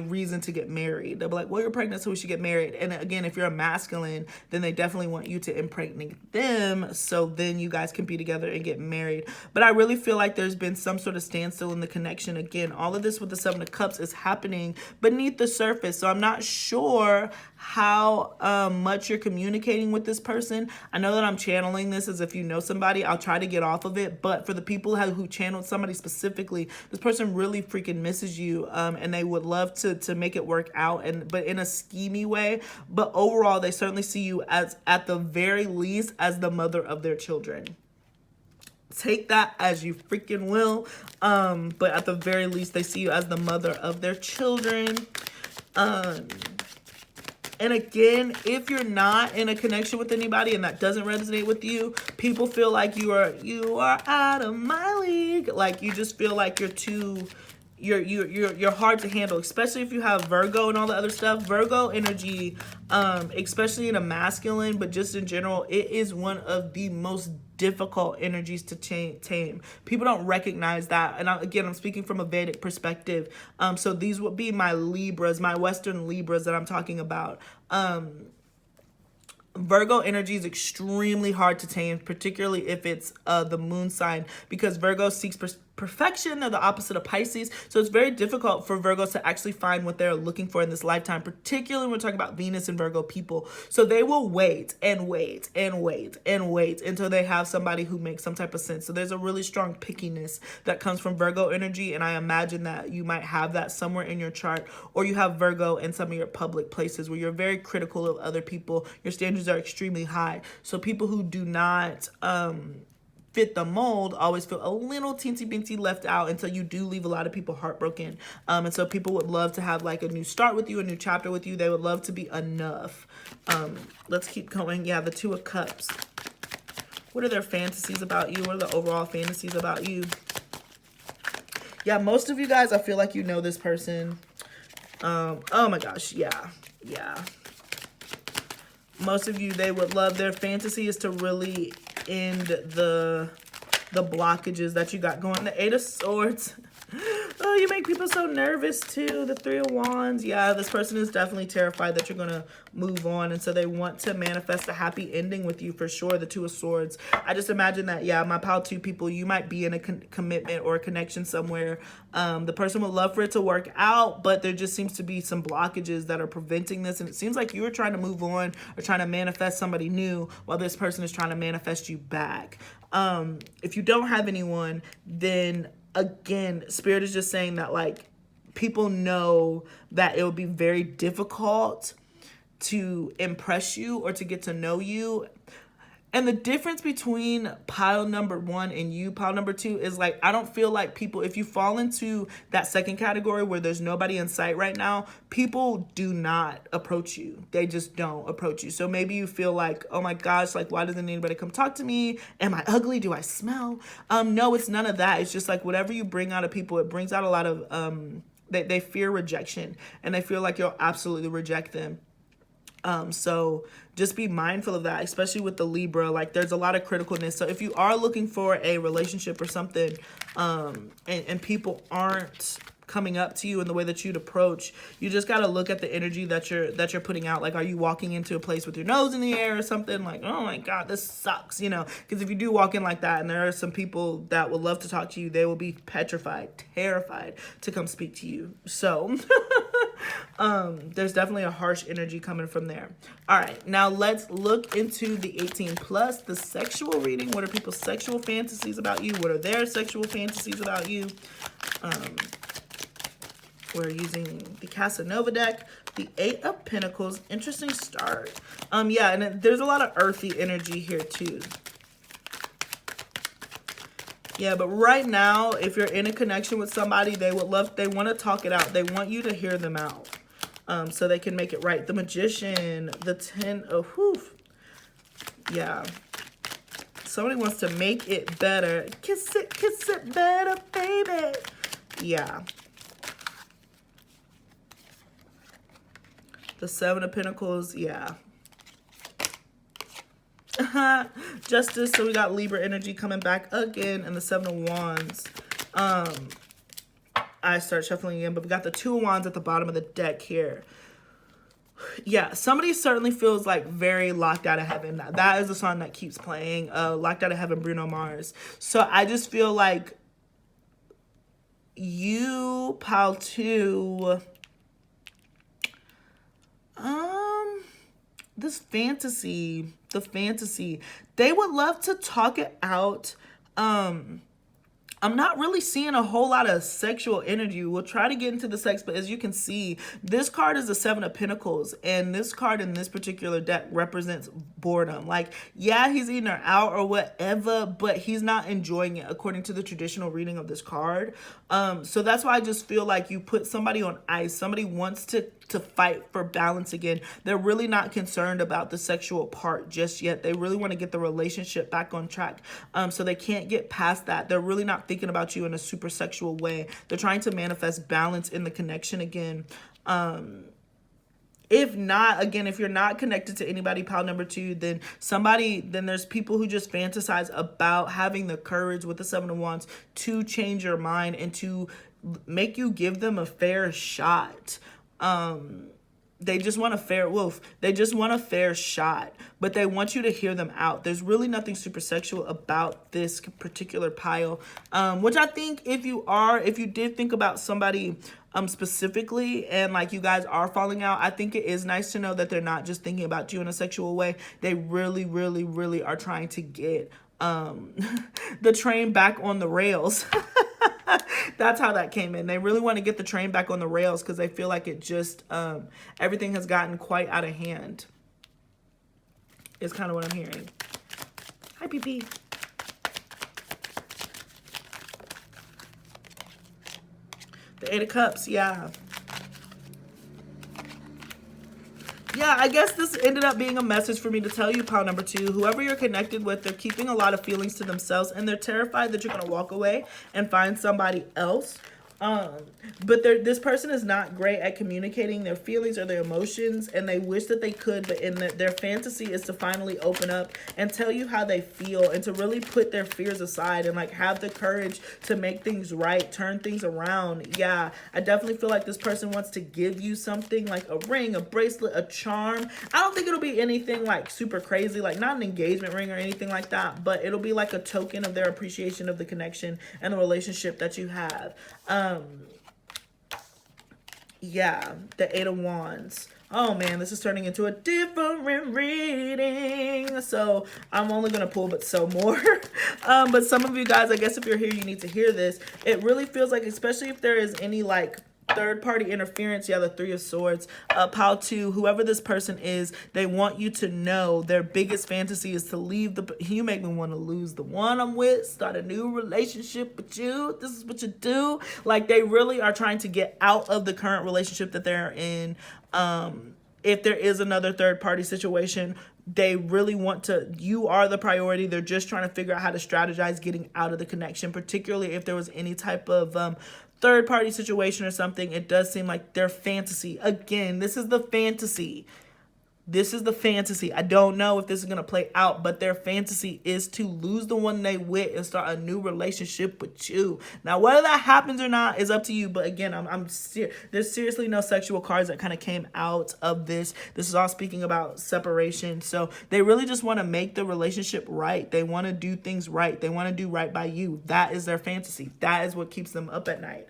reason to get married. They'll be like, well, you're pregnant, so we should get married. And again, if you're a masculine, then they definitely want you to impregnate them, so then you guys can be together and get married. But I really feel like there's been some sort of standstill in the connection. Again, all of this with the 7 of Cups is happening beneath the surface, so I'm not sure how much you're communicating with this person. I know that I'm channeling this as if you know somebody. I'll try to get off of it, but for the people who channeled somebody specifically, this person really freaking misses you, and they would love to make it work out, but in a schemy way. But overall, they certainly see you as, at the very least, as the mother of their children. Take that as you freaking will, but at the very least, they see you as the mother of their children. And again, if you're not in a connection with anybody and that doesn't resonate with you, people feel like you are out of my league. Like you just feel like you're hard to handle, especially if you have Virgo and all the other stuff. Virgo energy, especially in a masculine, but just in general, it is one of the most difficult energies to tame. People don't recognize that. And again, I'm speaking from a Vedic perspective. So these would be my Libras, my Western Libras that I'm talking about. Virgo energy is extremely hard to tame, particularly if it's the moon sign, because Virgo seeks perfection. They're the opposite of Pisces. So it's very difficult for Virgos to actually find what they're looking for in this lifetime, particularly when we're talking about Venus and Virgo people. So they will wait and wait and wait and wait until they have somebody who makes some type of sense. So there's a really strong pickiness that comes from Virgo energy. And I imagine that you might have that somewhere in your chart, or you have Virgo in some of your public places where you're very critical of other people. Your standards are extremely high. So people who do not, fit the mold always feel a little teensy bincy left out until you do leave a lot of people heartbroken. And so people would love to have like a new start with you, a new chapter with you. They would love to be enough. Let's keep going. Yeah, the Two of Cups. What are their fantasies about you? What are the overall fantasies about you? Yeah, most of you guys, I feel like you know this person. Oh my gosh, yeah. Most of you, they would love, their fantasy is to really end the blockages that you got going. The Eight of Swords. Oh, you make people so nervous too. The Three of Wands. Yeah, this person is definitely terrified that you're going to move on. And so they want to manifest a happy ending with you for sure. The Two of Swords. I just imagine that, yeah, my pile 2 people, you might be in a commitment or a connection somewhere. The person would love for it to work out, but there just seems to be some blockages that are preventing this. And it seems like you were trying to move on or trying to manifest somebody new while this person is trying to manifest you back. If you don't have anyone, then again, Spirit is just saying that like people know that it will be very difficult to impress you or to get to know you. And the difference between pile number 1 and you, pile number 2, is like, I don't feel like people, if you fall into that second category where there's nobody in sight right now, people do not approach you. They just don't approach you. So maybe you feel like, oh my gosh, like, why doesn't anybody come talk to me? Am I ugly? Do I smell? No, it's none of that. It's just like whatever you bring out of people, it brings out a lot of, they fear rejection, and they feel like you'll absolutely reject them. So just be mindful of that, especially with the Libra. Like there's a lot of criticalness. So if you are looking for a relationship or something, and people aren't coming up to you in the way that you'd approach, you just got to look at the energy that you're putting out. Like, are you walking into a place with your nose in the air or something? Like, oh my God, this sucks, you know? Because if you do walk in like that, and there are some people that would love to talk to you, they will be petrified, terrified to come speak to you. So there's definitely a harsh energy coming from there. All right, now let's look into the 18 plus, the sexual reading. What are people's sexual fantasies about you? What are their sexual fantasies about you? We're using the Casanova deck, the 8 of Pentacles. Interesting start. Yeah, and there's a lot of earthy energy here too. Yeah, but right now, if you're in a connection with somebody, they want to talk it out. They want you to hear them out, so they can make it right. The Magician, the 10 of hoof. Yeah. Somebody wants to make it better. Kiss it better, baby. Yeah. The 7 of Pentacles, yeah. Justice, so we got Libra energy coming back again, and the 7 of Wands. I start shuffling again, but we got the 2 of Wands at the bottom of the deck here. Yeah, somebody certainly feels like very locked out of heaven. That is the song that keeps playing, Locked Out of Heaven, Bruno Mars. So I just feel like you, pile 2... this fantasy, the fantasy, they would love to talk it out. I'm not really seeing a whole lot of sexual energy. We'll try to get into the sex, but as you can see, this card is the 7 of Pentacles, and this card in this particular deck represents boredom. Like, yeah, he's eating her out or whatever, but he's not enjoying it according to the traditional reading of this card. So that's why I just feel like you put somebody on ice. Somebody wants to fight for balance again. They're really not concerned about the sexual part just yet. They really want to get the relationship back on track. So they can't get past that. They're really not thinking about you in a super sexual way. They're trying to manifest balance in the connection again. If not, again, if you're not connected to anybody, pile number 2, then there's people who just fantasize about having the courage with the 7 of Wands to change your mind and to make you give them a fair shot. They just want a fair They just want a fair shot, but they want you to hear them out. There's really nothing super sexual about this particular pile, which I think if you did think about somebody specifically and like you guys are falling out, I think it is nice to know that they're not just thinking about you in a sexual way. They really, really, really are trying to get the train back on the rails. That's how that came in. They really want to get the train back on the rails because they feel like it just everything has gotten quite out of hand is kind of what I'm hearing. Hi, PP. The 8 of Cups, yeah. Yeah, I guess this ended up being a message for me to tell you, pile number 2, whoever you're connected with, they're keeping a lot of feelings to themselves and they're terrified that you're going to walk away and find somebody else. But this person is not great at communicating their feelings or their emotions, and they wish that they could, but their fantasy is to finally open up and tell you how they feel and to really put their fears aside and like have the courage to make things right, turn things around. Yeah, I definitely feel like this person wants to give you something like a ring, a bracelet, a charm. I don't think it'll be anything like super crazy, like not an engagement ring or anything like that, but it'll be like a token of their appreciation of the connection and the relationship that you have. Yeah, the 8 of Wands. Oh man, this is turning into a different reading. So I'm only going to pull but so more. But some of you guys, I guess if you're here, you need to hear this. It really feels like, especially if there is any like third-party interference, yeah, the 3 of Swords, pile 2, whoever this person is, they want you to know their biggest fantasy is to leave you make me want to lose the one I'm with, start a new relationship with you, this is what you do. Like, they really are trying to get out of the current relationship that they're in. If there is another third-party situation, they really want to, you are the priority. They're just trying to figure out how to strategize getting out of the connection, particularly if there was any type of third-party situation or something. It does seem like their fantasy, again, this is the fantasy. This is the fantasy. I don't know if this is going to play out, but their fantasy is to lose the one they with and start a new relationship with you. Now, whether that happens or not is up to you. But again, there's seriously no sexual cards that kind of came out of this. This is all speaking about separation. So they really just want to make the relationship right. They want to do things right. They want to do right by you. That is their fantasy. That is what keeps them up at night.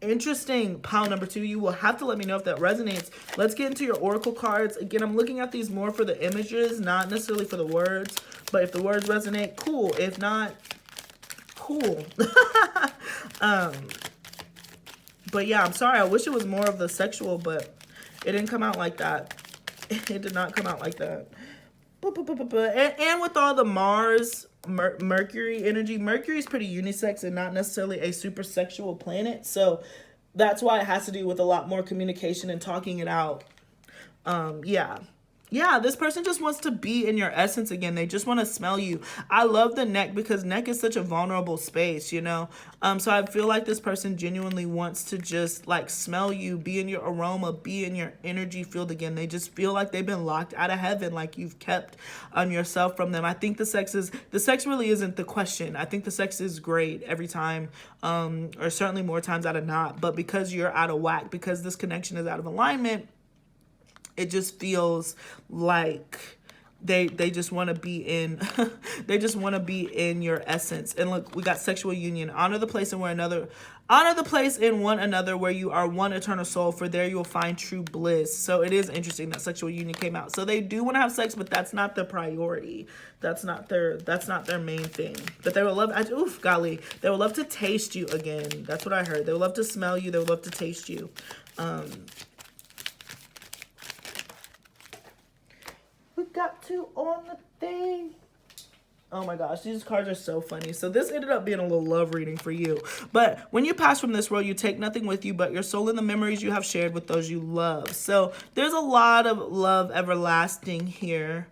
Interesting, pile number 2. You will have to let me know if that resonates. Let's get into your oracle cards. Again, I'm looking at these more for the images, not necessarily for the words. But if the words resonate, cool. If not, cool. But yeah, I'm sorry. I wish it was more of the sexual, but it didn't come out like that. It did not come out like that. And with all the Mars, Mercury energy, Mercury is pretty unisex and not necessarily a super sexual planet. So that's why it has to do with a lot more communication and talking it out. Yeah, this person just wants to be in your essence again. They just want to smell you. I love the neck because neck is such a vulnerable space, you know? So I feel like this person genuinely wants to just like smell you, be in your aroma, be in your energy field again. They just feel like they've been locked out of heaven, like you've kept yourself from them. I think the sex really isn't the question. I think the sex is great every time, or certainly more times out of not. But because you're out of whack, because this connection is out of alignment, it just feels like they just want to be in they just want to be in your essence. And look, we got sexual union. Honor the place in one another where you are one eternal soul, for there you will find true bliss. So it is interesting that sexual union came out. So they do want to have sex, but that's not the priority. That's not their main thing. But they would love, they would love to taste you again. That's what I heard. They would love to smell you. They would love to taste you. We got 2 on the thing. Oh my gosh, these cards are so funny. So this ended up being a little love reading for you. But when you pass from this world, you take nothing with you but your soul and the memories you have shared with those you love. So there's a lot of love everlasting here.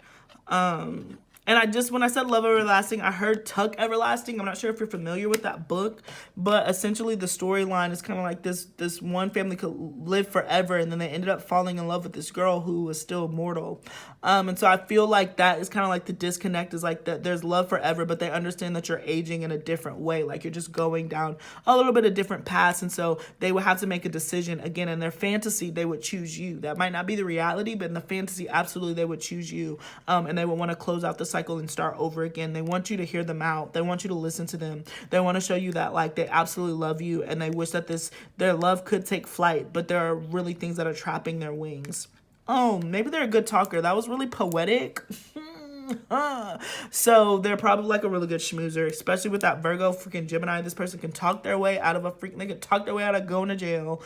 And when I said love everlasting, I heard tuck everlasting. I'm not sure if you're familiar with that book, but essentially the storyline is kind of like this one family could live forever, and then they ended up falling in love with this girl who was still mortal. And so I feel like that is kind of like the disconnect, is like that there's love forever, but they understand that you're aging in a different way. Like you're just going down a little bit of different paths. And so they would have to make a decision. Again, in their fantasy, they would choose you. That might not be the reality, but in the fantasy, absolutely, they would choose you. And they would want to close out the cycle and start over again. They want you to hear them out. They want you to listen to them. They want to show you that like they absolutely love you, and they wish that their love could take flight, but there are really things that are trapping their wings. Oh, maybe they're a good talker. That was really poetic. So they're probably like a really good schmoozer, especially with that Virgo freaking Gemini. This person can talk their way out of they can talk their way out of going to jail.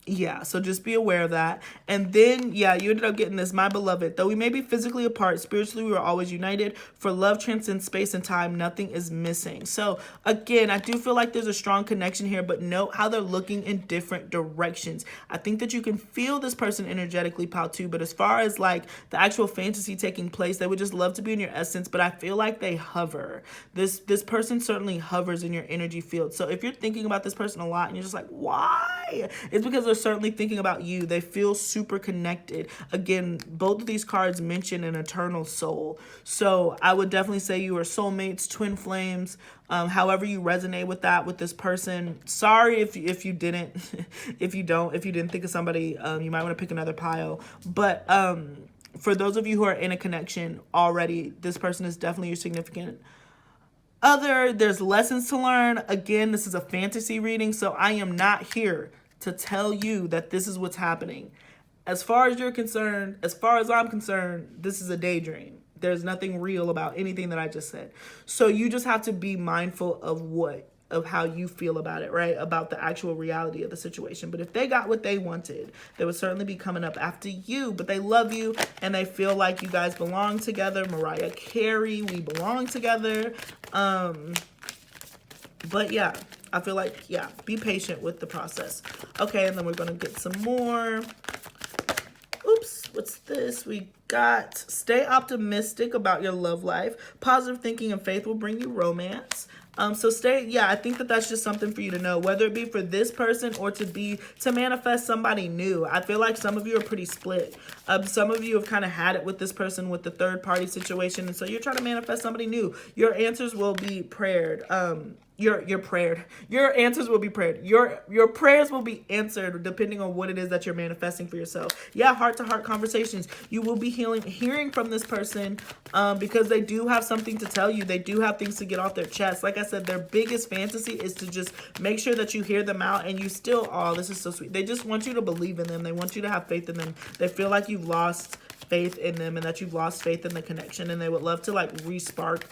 Yeah, so just be aware of that. And then, yeah, you ended up getting this, my beloved. Though we may be physically apart, spiritually we are always united. For love transcends space and time, nothing is missing. So, again, I do feel like there's a strong connection here, but note how they're looking in different directions. I think that you can feel this person energetically, pal, too. But as far as, like, the actual fantasy taking place, they would just love to be in your essence, but I feel like they hover. This person certainly hovers in your energy field. So if you're thinking about this person a lot and you're just like, why? It's because they're certainly thinking about you. They feel super connected. Again, both of these cards mention an eternal soul. So I would definitely say you are soulmates, twin flames, however you resonate with that, with this person. Sorry if you didn't, if you didn't think of somebody, you might want to pick another pile. But for those of you who are in a connection already, this person is definitely your significant other. There's lessons to learn. Again, this is a fantasy reading, so I am not here to tell you that this is what's happening. As far as you're concerned, as far as I'm concerned, this is a daydream. There's nothing real about anything that I just said. So you just have to be mindful of how you feel about it, right? About the actual reality of the situation. But if they got what they wanted, they would certainly be coming up after you. But they love you and they feel like you guys belong together. Mariah Carey, we belong together. But yeah, I feel like, yeah, be patient with the process. Okay, and then we're going to get some more. Oops, what's this? We got stay optimistic about your love life. Positive thinking and faith will bring you romance. So I think that that's just something for you to know, whether it be for this person or to manifest somebody new. I feel like some of you are pretty split. Some of you have kind of had it with this person with the third party situation. And so you're trying to manifest somebody new. Your answers will be prayed. Your answers will be prayed. Your prayers will be answered depending on what it is that you're manifesting for yourself. Yeah, heart-to-heart conversations. You will be hearing from this person because they do have something to tell you. They do have things to get off their chest. Like I said, their biggest fantasy is to just make sure that you hear them out and you still, oh, this is so sweet. They just want you to believe in them. They want you to have faith in them. They feel like you've lost faith in them and that you've lost faith in the connection, and they would love to like re-spark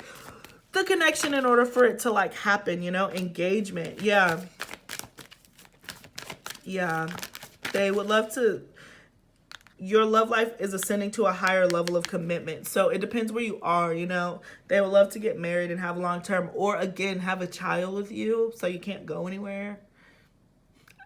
the connection in order for it to like happen, you know, engagement. Yeah. They would love to, your love life is ascending to a higher level of commitment. So it depends where you are, you know. They would love to get married and have long term, or again, have a child with you so you can't go anywhere.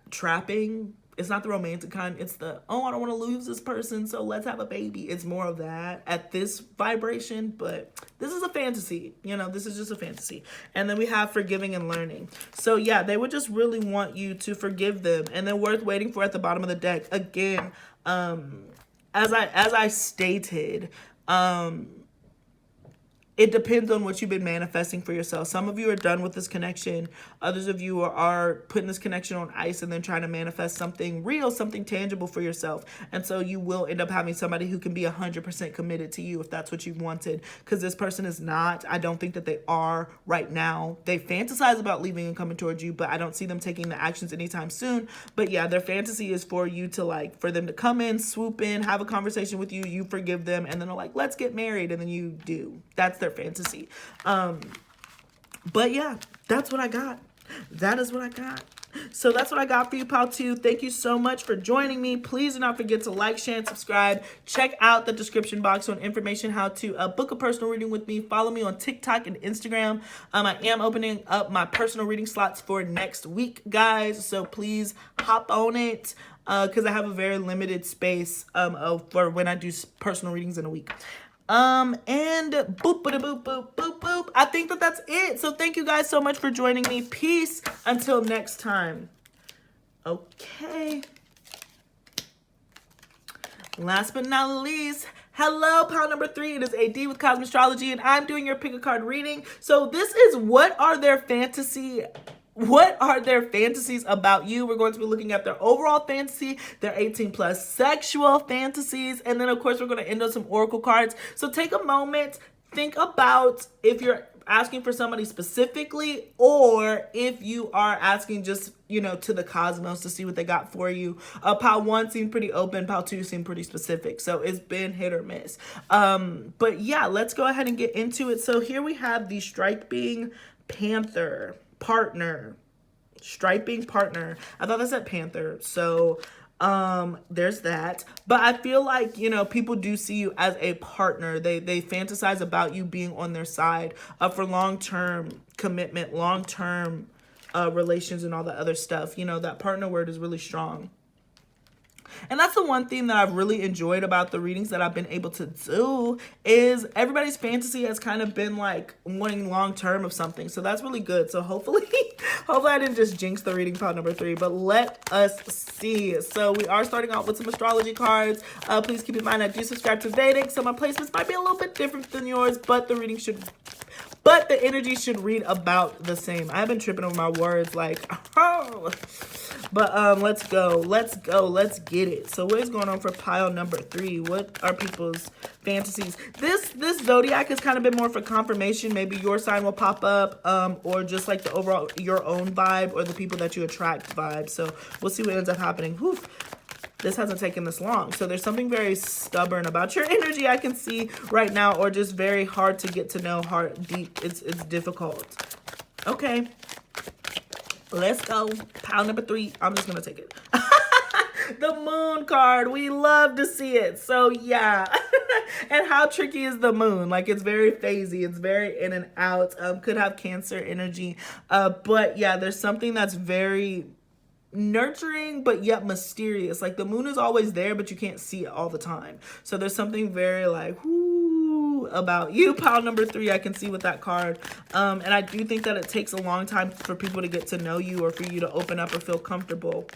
Trapping. It's not the romantic kind. It's the, oh, I don't want to lose this person, so let's have a baby. It's more of that at this vibration, but this is a fantasy. You know, this is just a fantasy. And then we have forgiving and learning. So yeah, they would just really want you to forgive them. And then worth waiting for at the bottom of the deck. Again, as I stated, it depends on what you've been manifesting for yourself. Some of you are done with this connection. Others of you are putting this connection on ice and then trying to manifest something real, something tangible for yourself. And so you will end up having somebody who can be 100% committed to you if that's what you've wanted. Because this person is not. I don't think that they are right now. They fantasize about leaving and coming towards you, but I don't see them taking the actions anytime soon. But yeah, their fantasy is for you to like, for them to come in, swoop in, have a conversation with you, you forgive them, and then they're like, let's get married. And then you do. That's their fantasy. But yeah, that's what I got. That is what I got. So that's what I got for you, pal, too. Thank you so much for joining me. Please do not forget to like, share, and subscribe. Check out the description box on information how to book a personal reading with me. Follow me on TikTok and Instagram. I am opening up my personal reading slots for next week, guys. So please hop on it because I have a very limited space for when I do personal readings in a week. And boop, boop, boop, boop, boop, boop. I think that that's it. So thank you guys so much for joining me. Peace until next time. Okay. Last but not least, hello, pile number 3. It is AD with Cosmic Astrology, and I'm doing your pick a card reading. So this is what are their fantasies about you. We're going to be looking at their overall fantasy, their 18 plus sexual fantasies, and then of course we're going to end on some oracle cards. So take a moment, think about if you're asking for somebody specifically, or if you are asking just, you know, to the cosmos to see what they got for you. Pile 1 seemed pretty open, pile 2 seemed pretty specific, so it's been hit or miss. But yeah, let's go ahead and get into it. So here we have the striping panther partner. Striping partner. I thought that said panther, so there's that. But I feel like, you know, people do see you as a partner. They fantasize about you being on their side for long-term commitment, long-term relations and all that other stuff. You know, that partner word is really strong. And that's the one thing that I've really enjoyed about the readings that I've been able to do is everybody's fantasy has kind of been like wanting long term of something. So that's really good. So hopefully I didn't just jinx the reading pile number 3, but let us see. So we are starting out with some astrology cards. Please keep in mind I do subscribe to Vedic, so my placements might be a little bit different than yours, but the energy should read about the same. I've been tripping over my words like, oh. But let's go. Let's get it. So what is going on for pile number 3? What are people's fantasies? This Zodiac has kind of been more for confirmation. Maybe your sign will pop up, or just like the overall your own vibe or the people that you attract vibe. So we'll see what ends up happening. Whew. This hasn't taken this long. So there's something very stubborn about your energy I can see right now, or just very hard to get to know, hard, deep. It's difficult. Okay. Let's go. Pile number 3. I'm just going to take it. The moon card. We love to see it. So yeah. And how tricky is the moon? Like, it's very phasey. It's very in and out. Could have Cancer energy. But yeah, there's something that's very nurturing but yet mysterious. Like, the moon is always there, but you can't see it all the time. So there's something very like, whoo, about you. Pile number 3, I can see with that card. And I do think that it takes a long time for people to get to know you or for you to open up or feel comfortable.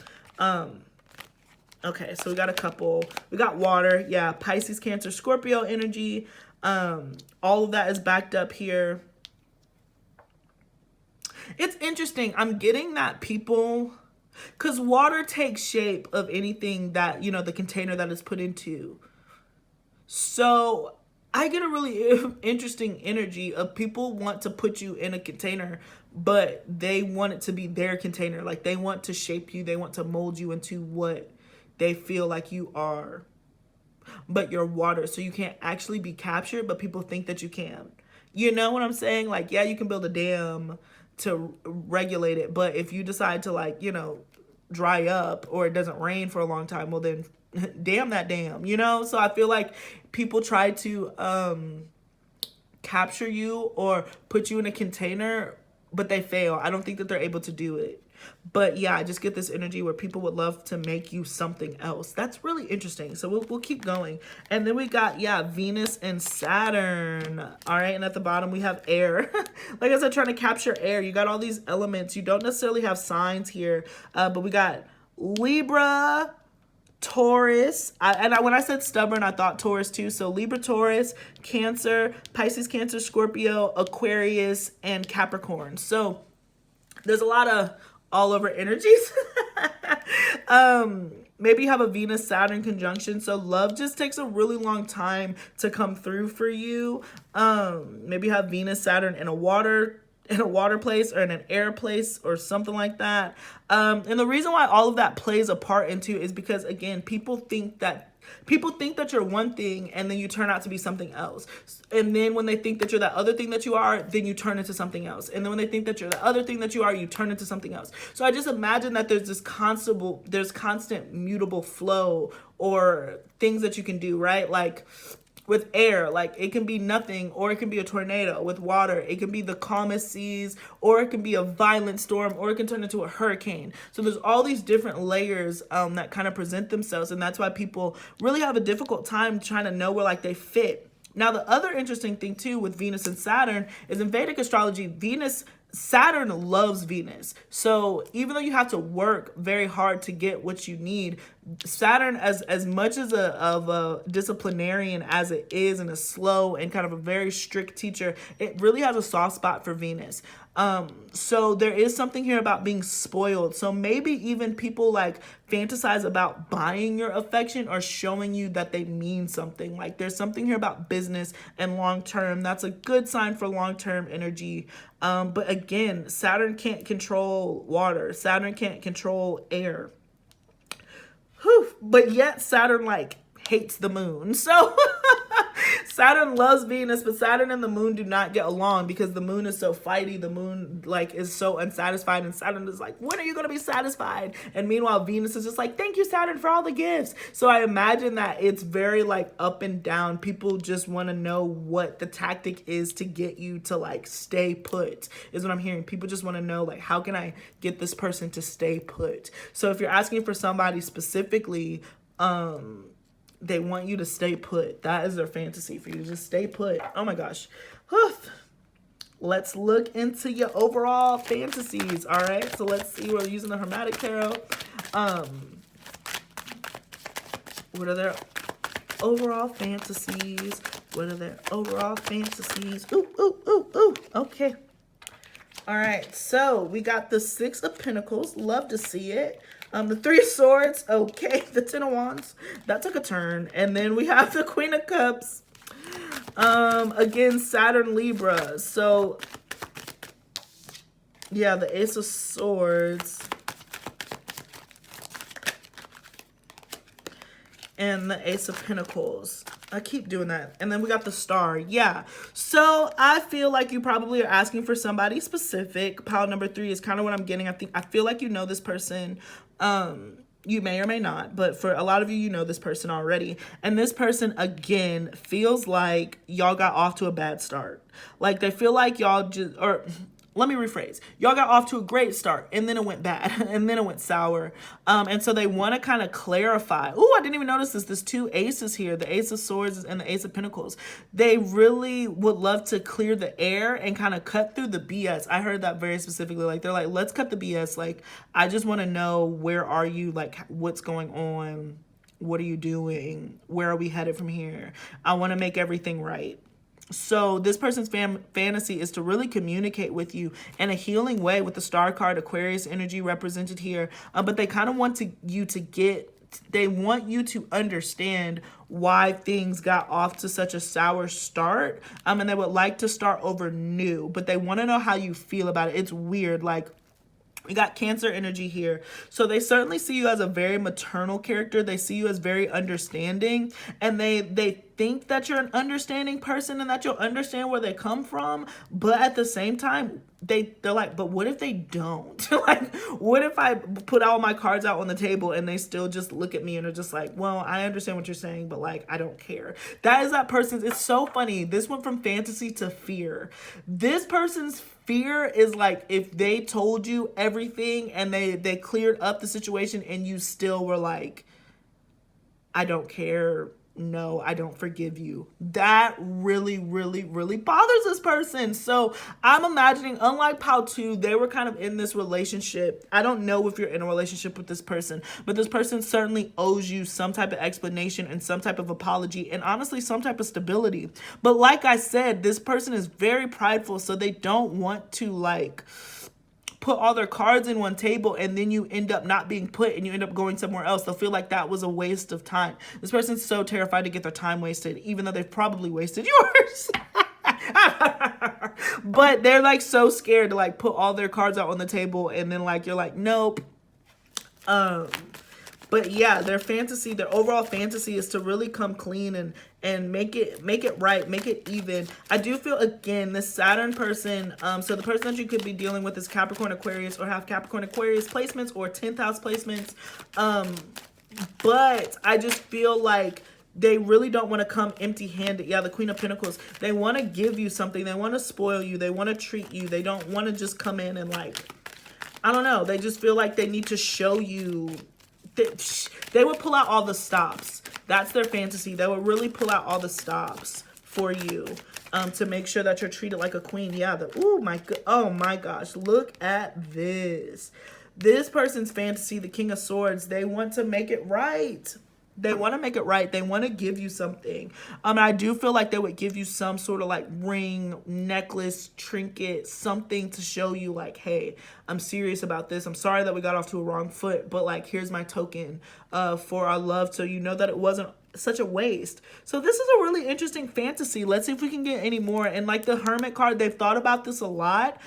Okay, so we got a couple. We got water. Yeah, Pisces, Cancer, Scorpio energy. All of that is backed up here. It's interesting. I'm getting that people, because water takes shape of anything that, you know, the container that it's put into. So I get a really interesting energy of people want to put you in a container, but they want it to be their container. Like, they want to shape you. They want to mold you into what they feel like you are. But you're water, so you can't actually be captured, but people think that you can. You know what I'm saying? Like, yeah, you can build a dam to regulate it, but if you decide to, like, you know, dry up or it doesn't rain for a long time, well then damn that dam, you know? So I feel like people try to capture you or put you in a container, but they fail. I don't think that they're able to do it. But yeah, I just get this energy where people would love to make you something else. That's really interesting. So we'll keep going. And then we got, yeah, Venus and Saturn. All right, and at the bottom we have air. Like I said, trying to capture air. You got all these elements. You don't necessarily have signs here, but we got Libra, Taurus, when I said stubborn, I thought Taurus too. So Libra, Taurus, Cancer, Pisces, Cancer, Scorpio, Aquarius, and Capricorn. So there's a lot of all over energies. Maybe you have a Venus Saturn conjunction, so love just takes a really long time to come through for you. Maybe you have Venus Saturn in a water place or in an air place or something like that. And the reason why all of that plays a part into is because, again, people think that you're one thing and then you turn out to be something else. And then when they think that you're that other thing that you are, then you turn into something else. And then when they think that you're the other thing that you are, you turn into something else. So I just imagine that there's constant mutable flow or things that you can do, right? Like with air, like it can be nothing or it can be a tornado. With water, it can be the calmest seas or it can be a violent storm or it can turn into a hurricane. So there's all these different layers that kind of present themselves, and that's why people really have a difficult time trying to know where like they fit, Now, the other interesting thing too with Venus and Saturn is in Vedic astrology, Saturn loves Venus. So even though you have to work very hard to get what you need, Saturn, as much as a disciplinarian as it is, and a slow and kind of a very strict teacher, it really has a soft spot for Venus. So there is something here about being spoiled. So maybe even people like fantasize about buying your affection or showing you that they mean something. Like there's something here about business and long-term. That's a good sign for long-term energy. But again, Saturn can't control water. Saturn can't control air. Whew. But yet Saturn like hates the moon. So Saturn loves Venus, but Saturn and the moon do not get along because the moon is so fighty. The moon like is so unsatisfied, and Saturn is like, when are you going to be satisfied? And meanwhile, Venus is just like, thank you, Saturn, for all the gifts. So I imagine that it's very like up and down. People just want to know what the tactic is to get you to like stay put, is what I'm hearing. People just want to know, like, how can I get this person to stay put? So if you're asking for somebody specifically, they want you to stay put. That is their fantasy, for you to just stay put. Oh my gosh. Whew. Let's look into your overall fantasies. All right. So let's see. We're using the Hermetic Tarot. What are their overall fantasies? What are their overall fantasies? Ooh, ooh, ooh, ooh. Okay. All right. So we got the Six of Pentacles. Love to see it. The Three of Swords, okay. The Ten of Wands, that took a turn. And then we have the Queen of Cups. Again, Saturn, Libra. So, yeah, the Ace of Swords. And the Ace of Pentacles. I keep doing that. And then we got the Star. Yeah. So I feel like you probably are asking for somebody specific. Pile number 3 is kind of what I'm getting. I feel like you know this person. You may or may not, but for a lot of you, you know this person already. And this person, again, feels like y'all got off to a bad start. Like they feel like y'all just, or let me rephrase. Y'all got off to a great start, and then it went bad, and then it went sour. And so they want to kind of clarify. Ooh, I didn't even notice this. There's 2 aces here, the Ace of Swords and the Ace of Pentacles. They really would love to clear the air and kind of cut through the BS. I heard that very specifically. Like, they're like, let's cut the BS. Like, I just want to know, where are you? Like, what's going on? What are you doing? Where are we headed from here? I want to make everything right. So this person's fantasy is to really communicate with you in a healing way, with the Star card, Aquarius energy represented here. But they kind of want they want you to understand why things got off to such a sour start. And they would like to start over new, but they want to know how you feel about it. It's weird. Like, we got Cancer energy here. So they certainly see you as a very maternal character. They see you as very understanding. And they think that you're an understanding person and that you'll understand where they come from. But at the same time, they're like, but what if they don't? Like, what if I put all my cards out on the table and they still just look at me and are just like, well, I understand what you're saying, but like, I don't care. That is that person's, it's so funny. This went from fantasy to fear. This person's fear is like, if they told you everything and they cleared up the situation and you still were like, I don't care. No, I don't forgive you. That really, really, really bothers this person. So I'm imagining, unlike Pal 2, they were kind of in this relationship. I don't know if you're in a relationship with this person, but this person certainly owes you some type of explanation and some type of apology, and honestly, some type of stability. But like I said, this person is very prideful, so they don't want to like put all their cards in one table and then you end up not being put and you end up going somewhere else. They'll feel like that was a waste of time. This person's so terrified to get their time wasted, even though they've probably wasted yours. But they're like so scared to like put all their cards out on the table and then like you're like, nope. But yeah, their overall fantasy is to really come clean and make it right, make it even. I do feel, again, this Saturn person, so the person that you could be dealing with is Capricorn, Aquarius, or have Capricorn, Aquarius placements or 10th house placements. But I just feel like they really don't want to come empty-handed. Yeah, the Queen of Pentacles. They want to give you something. They want to spoil you. They want to treat you. They don't want to just come in and like, I don't know. They just feel like they need to show you. They would pull out all the stops. That's their fantasy. They would really pull out all the stops for you, to make sure that you're treated like a queen. Yeah, oh my gosh, look at this. This person's fantasy, the King of Swords, they want to make it right. They want to make it right. They want to give you something. I do feel like they would give you some sort of like ring, necklace, trinket, something to show you like, hey, I'm serious about this. I'm sorry that we got off to a wrong foot, but like, here's my token for our love, so you know that it wasn't such a waste. So this is a really interesting fantasy. Let's see if we can get any more. And like the Hermit card, they've thought about this a lot.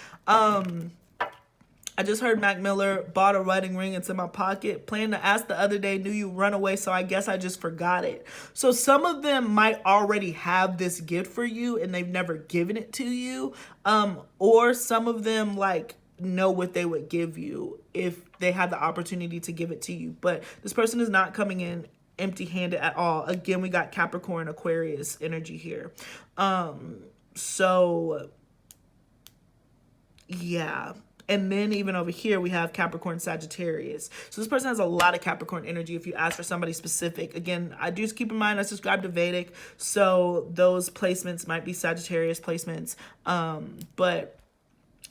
I just heard Mac Miller, bought a wedding ring, it's in my pocket. Planned to ask the other day, knew you run away, so I guess I just forgot it. So some of them might already have this gift for you and they've never given it to you. Or some of them like know what they would give you if they had the opportunity to give it to you. But this person is not coming in empty-handed at all. Again, we got Capricorn, Aquarius energy here. So yeah. And then even over here, we have Capricorn, Sagittarius. So this person has a lot of Capricorn energy if you ask for somebody specific. Again, I do keep in mind I subscribe to Vedic, so those placements might be Sagittarius placements. But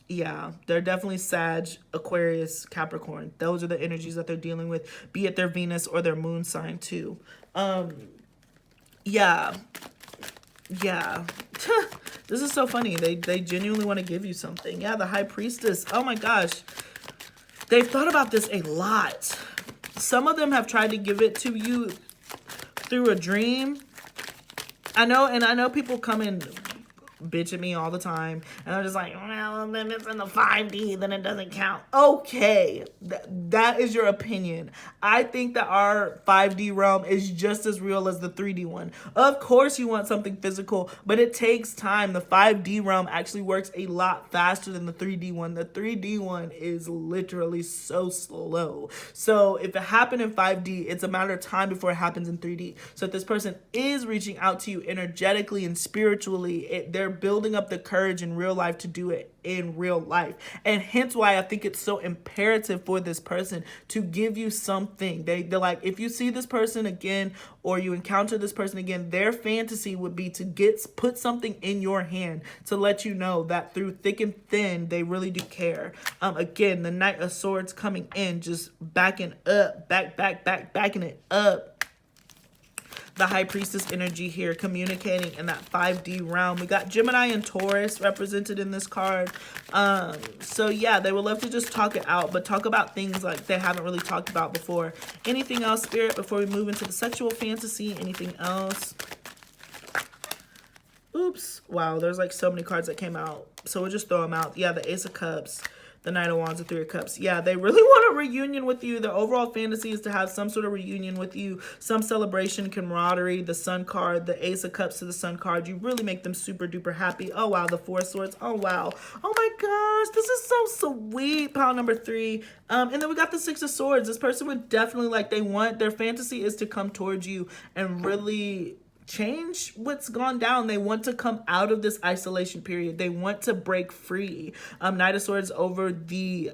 yeah, they're definitely Sag, Aquarius, Capricorn. Those are the energies that they're dealing with, be it their Venus or their moon sign too. Yeah. This is so funny. They genuinely want to give you something. Yeah, the High Priestess. Oh my gosh. They've thought about this a lot. Some of them have tried to give it to you through a dream. I know people come and bitch at me all the time, and I'm just like, well, then it's in the 5D, then it doesn't count. Okay, that is your opinion. I think that our 5D realm is just as real as the 3D one. Of course you want something physical, but it takes time. The 5D realm actually works a lot faster than the 3D one. The 3D one is literally so slow. So if it happened in 5D, it's a matter of time before it happens in 3D. So if this person is reaching out to you energetically and spiritually, they're building up the courage in real life to do it in real life. And hence why I think it's so imperative for this person to give you something. They're like, if you see this person again or you encounter this person again, their fantasy would be to put something in your hand to let you know that through thick and thin, they really do care. Again, the Knight of Swords coming in, just backing up, backing it up. The High Priestess energy here, communicating in that 5D realm. We got Gemini and Taurus represented in this card. So yeah, they would love to just talk it out, but talk about things like they haven't really talked about before. Anything else, Spirit, before we move into the sexual fantasy? Anything else? Oops. Wow, there's like so many cards that came out. So we'll just throw them out. Yeah, the Ace of Cups, the Knight of Wands, the Three of Cups. Yeah, they really want a reunion with you. The overall fantasy is to have some sort of reunion with you, some celebration, camaraderie. The Sun card, the Ace of Cups to the Sun card, you really make them super duper happy. Oh wow, the Four of Swords. Oh wow. Oh my gosh, this is so sweet. Pile number 3. And then we got the Six of Swords. This person would definitely, like, their fantasy is to come towards you and really change what's gone down. They want to come out of this isolation period. They want to break free. Knight of Swords over the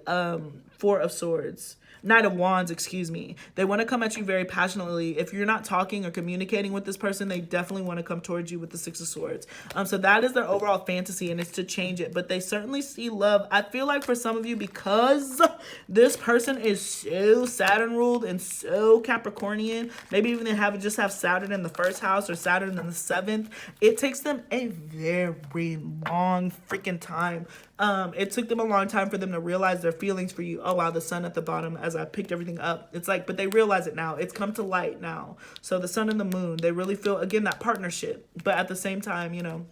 Four of Swords. Knight of Wands, excuse me. They want to come at you very passionately. If you're not talking or communicating with this person, they definitely want to come towards you with the Six of Swords. So that is their overall fantasy, and it's to change it. But they certainly see love. I feel like for some of you, because this person is so Saturn ruled and so Capricornian, maybe even they just have Saturn in the 1st house or Saturn in the 7th, it takes them a very long freaking time. It took them a long time for them to realize their feelings for you. Oh wow, the Sun at the bottom as I picked everything up. It's like, but they realize it now. It's come to light now. So the Sun and the Moon, they really feel, again, that partnership. But at the same time, you know,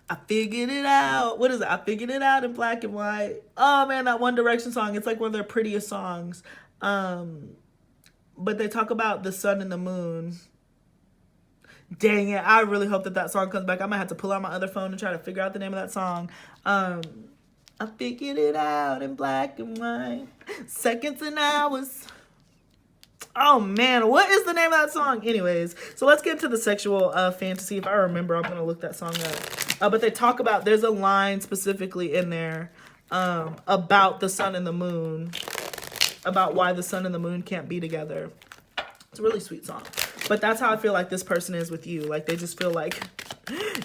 I figured it out. What is it? I figured it out in black and white. Oh man, that One Direction song. It's like one of their prettiest songs. But they talk about the Sun and the Moon. Dang it, I really hope that song comes back. I might have to pull out my other phone and try to figure out the name of that song. I figured it out in black and white. Seconds and hours. Oh man, what is the name of that song? Anyways, so let's get into the sexual fantasy. If I remember, I'm going to look that song up. But they talk about, there's a line specifically in there about the Sun and the Moon. About why the Sun and the Moon can't be together. It's a really sweet song. But that's how I feel like this person is with you. Like, they just feel like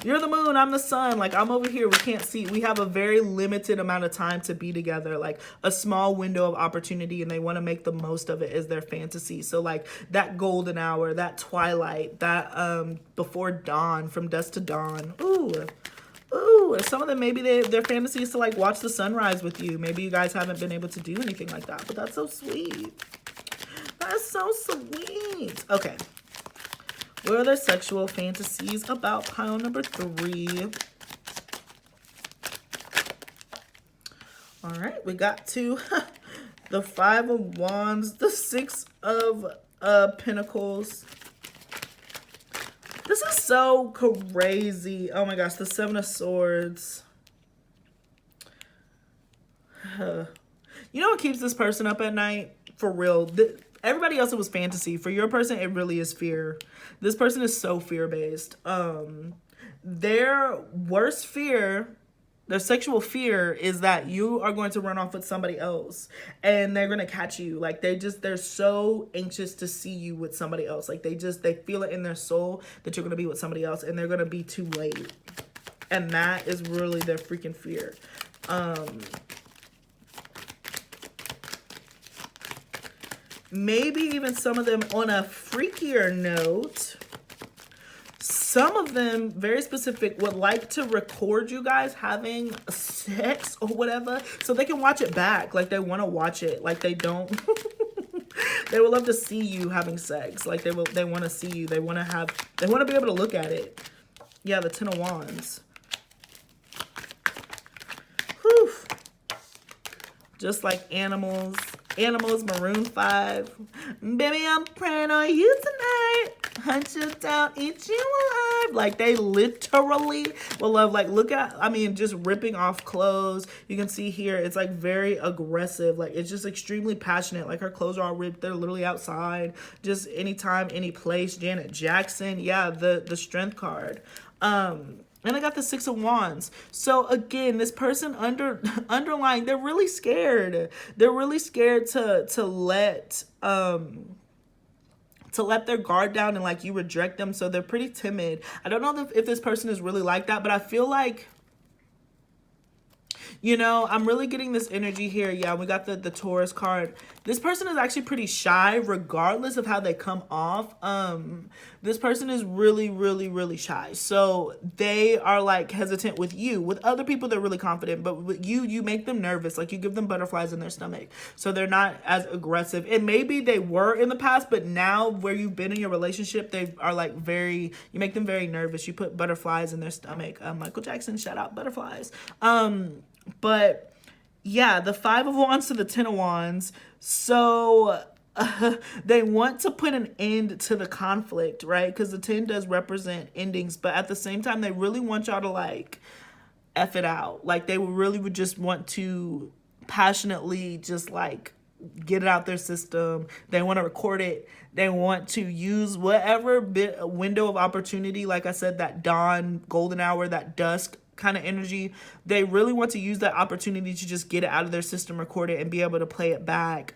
You're the moon, I'm the sun. Like, I'm over here. We can't see. We have a very limited amount of time to be together, like a small window of opportunity, and they want to make the most of it as their fantasy. So like that golden hour, that twilight, that before dawn, from dusk to dawn. Ooh, some of them, maybe their fantasy is to like watch the sunrise with you. Maybe you guys haven't been able to do anything like that, but that's so sweet. That's so sweet. Okay. What are their sexual fantasies about pile number 3? All right, we got to the 5 of Wands, the 6 of Pentacles. This is so crazy. Oh my gosh, the 7 of Swords. You know what keeps this person up at night? For real. Everybody else, it was fantasy. For your person, it really is fear. This person is so fear-based. Their worst fear, their sexual fear, is that you are going to run off with somebody else and they're going to catch you. Like, they're so anxious to see you with somebody else. Like, they feel it in their soul that you're going to be with somebody else and they're going to be too late. And that is really their freaking fear. Maybe even some of them on a freakier note, some of them, very specific, would like to record you guys having sex or whatever so they can watch it back. Like, they want to watch it. Like, they don't. They would love to see you having sex. Like, they want to see you. They want to be able to look at it. Yeah, the 10 of Wands. Whew. Just like animals. Animals, Maroon 5. Baby, I'm praying on you tonight. Hunt you down, eat you alive. Like, they literally will love, like, look at, I mean, just ripping off clothes. You can see here, it's like very aggressive. Like, it's just extremely passionate. Like, her clothes are all ripped. They're literally outside. Just anytime, any place. Janet Jackson. Yeah, the strength card. And I got the 6 of Wands. So again, this person underlying, they're really scared. They're really scared to let their guard down and like you reject them. So they're pretty timid. I don't know if this person is really like that, but I feel like, you know, I'm really getting this energy here. Yeah, we got the Taurus card. This person is actually pretty shy regardless of how they come off. This person is really, really, really shy. So they are like hesitant with you. With other people, they're really confident. But with you make them nervous. Like, you give them butterflies in their stomach. So they're not as aggressive. And maybe they were in the past, but now where you've been in your relationship, they are like you make them very nervous. You put butterflies in their stomach. Michael Jackson, shout out butterflies. But yeah, the 5 of Wands to the 10 of Wands. So they want to put an end to the conflict, right? Because the 10 does represent endings, but at the same time, they really want y'all to like F it out. Like, they really would just want to passionately just like get it out their system. They want to record it. They want to use whatever window of opportunity, like I said, that dawn, golden hour, that dusk kind of energy. They really want to use that opportunity to just get it out of their system, record it, and be able to play it back.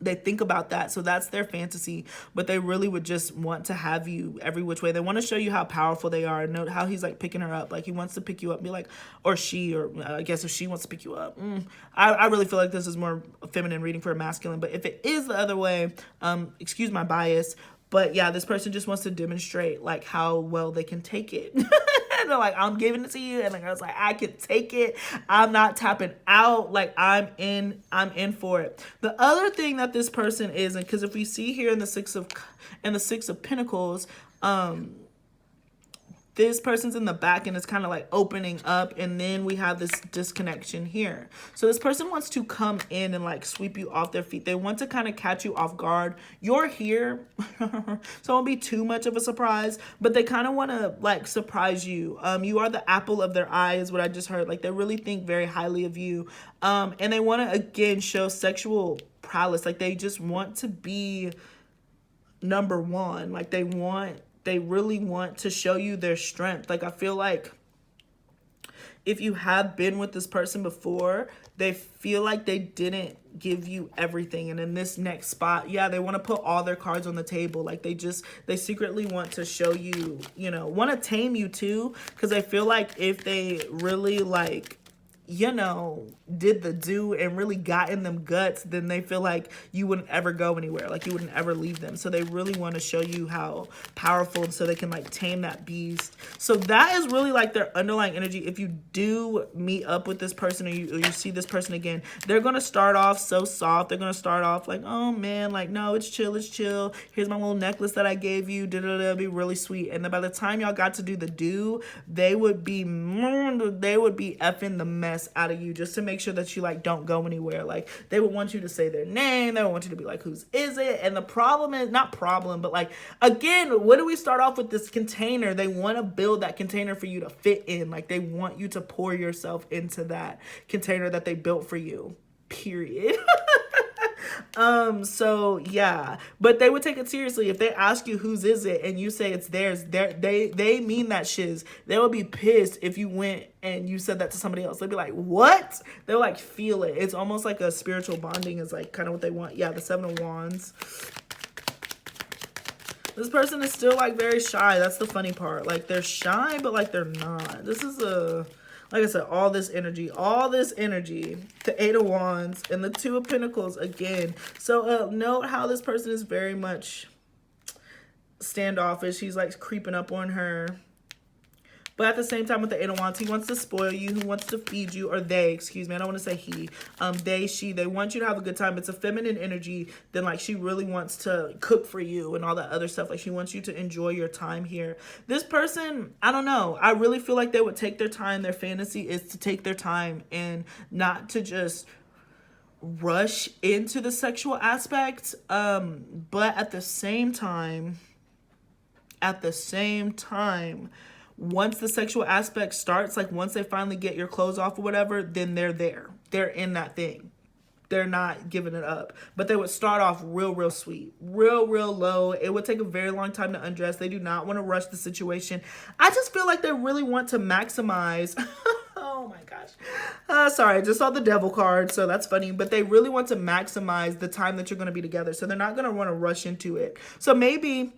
They think about that, so that's their fantasy, but they really would just want to have you every which way. They want to show you how powerful they are. Note how he's like picking her up. Like, he wants to pick you up and be like, or I guess if she wants to pick you up. I really feel like this is more feminine reading for a masculine, but if it is the other way, excuse my bias, but yeah, this person just wants to demonstrate like how well they can take it. And they're like, I'm giving it to you, and the girl's like, I can take it. I'm not tapping out. Like, I'm in for it. The other thing that this person is, and because if we see here in the 6 of Pentacles, this person's in the back and it's kind of like opening up, and then we have this disconnection here. So this person wants to come in and like sweep you off their feet. They want to kind of catch you off guard. You're here, so it won't be too much of a surprise, but they kind of want to like surprise you. You are the apple of their eye is what I just heard. Like, they really think very highly of you. And they want to, again, show sexual prowess. Like, they just want to be number one. Like, they really want to show you their strength. Like, I feel like if you have been with this person before, they feel like they didn't give you everything. And in this next spot, yeah, they want to put all their cards on the table. Like they secretly want to show you, you know, want to tame you too. Because I feel like if they really like, you know, did the do and really got in them guts, then they feel like you wouldn't ever go anywhere, like you wouldn't ever leave them. So they really want to show you how powerful, so they can like tame that beast. So that is really like their underlying energy. If you do meet up with this person, or you see this person again, they're going to start off so soft. They're going to start off like, oh man, like, no, it's chill, it's chill. Here's my little necklace that I gave you. Be really sweet. And then by the time y'all got to do the do, they would be effing the mess out of you, just to make sure that you like don't go anywhere. Like they would want you to say their name, they would want you to be like, whose is it? And the problem is not problem, but like, again, what do we start off with? This container. They want to build that container for you to fit in. Like they want you to pour yourself into that container that they built for you, period. So yeah, but they would take it seriously. If they ask you whose is it and you say it's theirs, they mean that shiz. They would be pissed if you went and you said that to somebody else. They'd be like, what? They'll like feel it. It's almost like a spiritual bonding is like kind of what they want. Yeah, the 7 of Wands. This person is still like very shy. That's the funny part. Like they're shy, but like they're not. This is like I said, all this energy, the 8 of Wands and the 2 of Pentacles again. So note how this person is very much standoffish. He's like creeping up on her. But at the same time with the 8 of Wands, he wants to spoil you, he wants to feed you, or they, excuse me, I don't want to say he. They, she, they want you to have a good time. It's a feminine energy. Then like she really wants to cook for you and all that other stuff. Like she wants you to enjoy your time here. This person, I don't know. I really feel like they would take their time. Their fantasy is to take their time and not to just rush into the sexual aspect. But at the same time, once the sexual aspect starts, like once they finally get your clothes off or whatever, then they're there. They're in that thing. They're not giving it up. But they would start off real sweet, real low. It would take a very long time to undress. They do not want to rush the situation. I just feel like they really want to maximize. Oh my gosh. Sorry, I just saw the devil card, so that's funny. But they really want to maximize the time that you're going to be together. So they're not going to want to rush into it. So maybe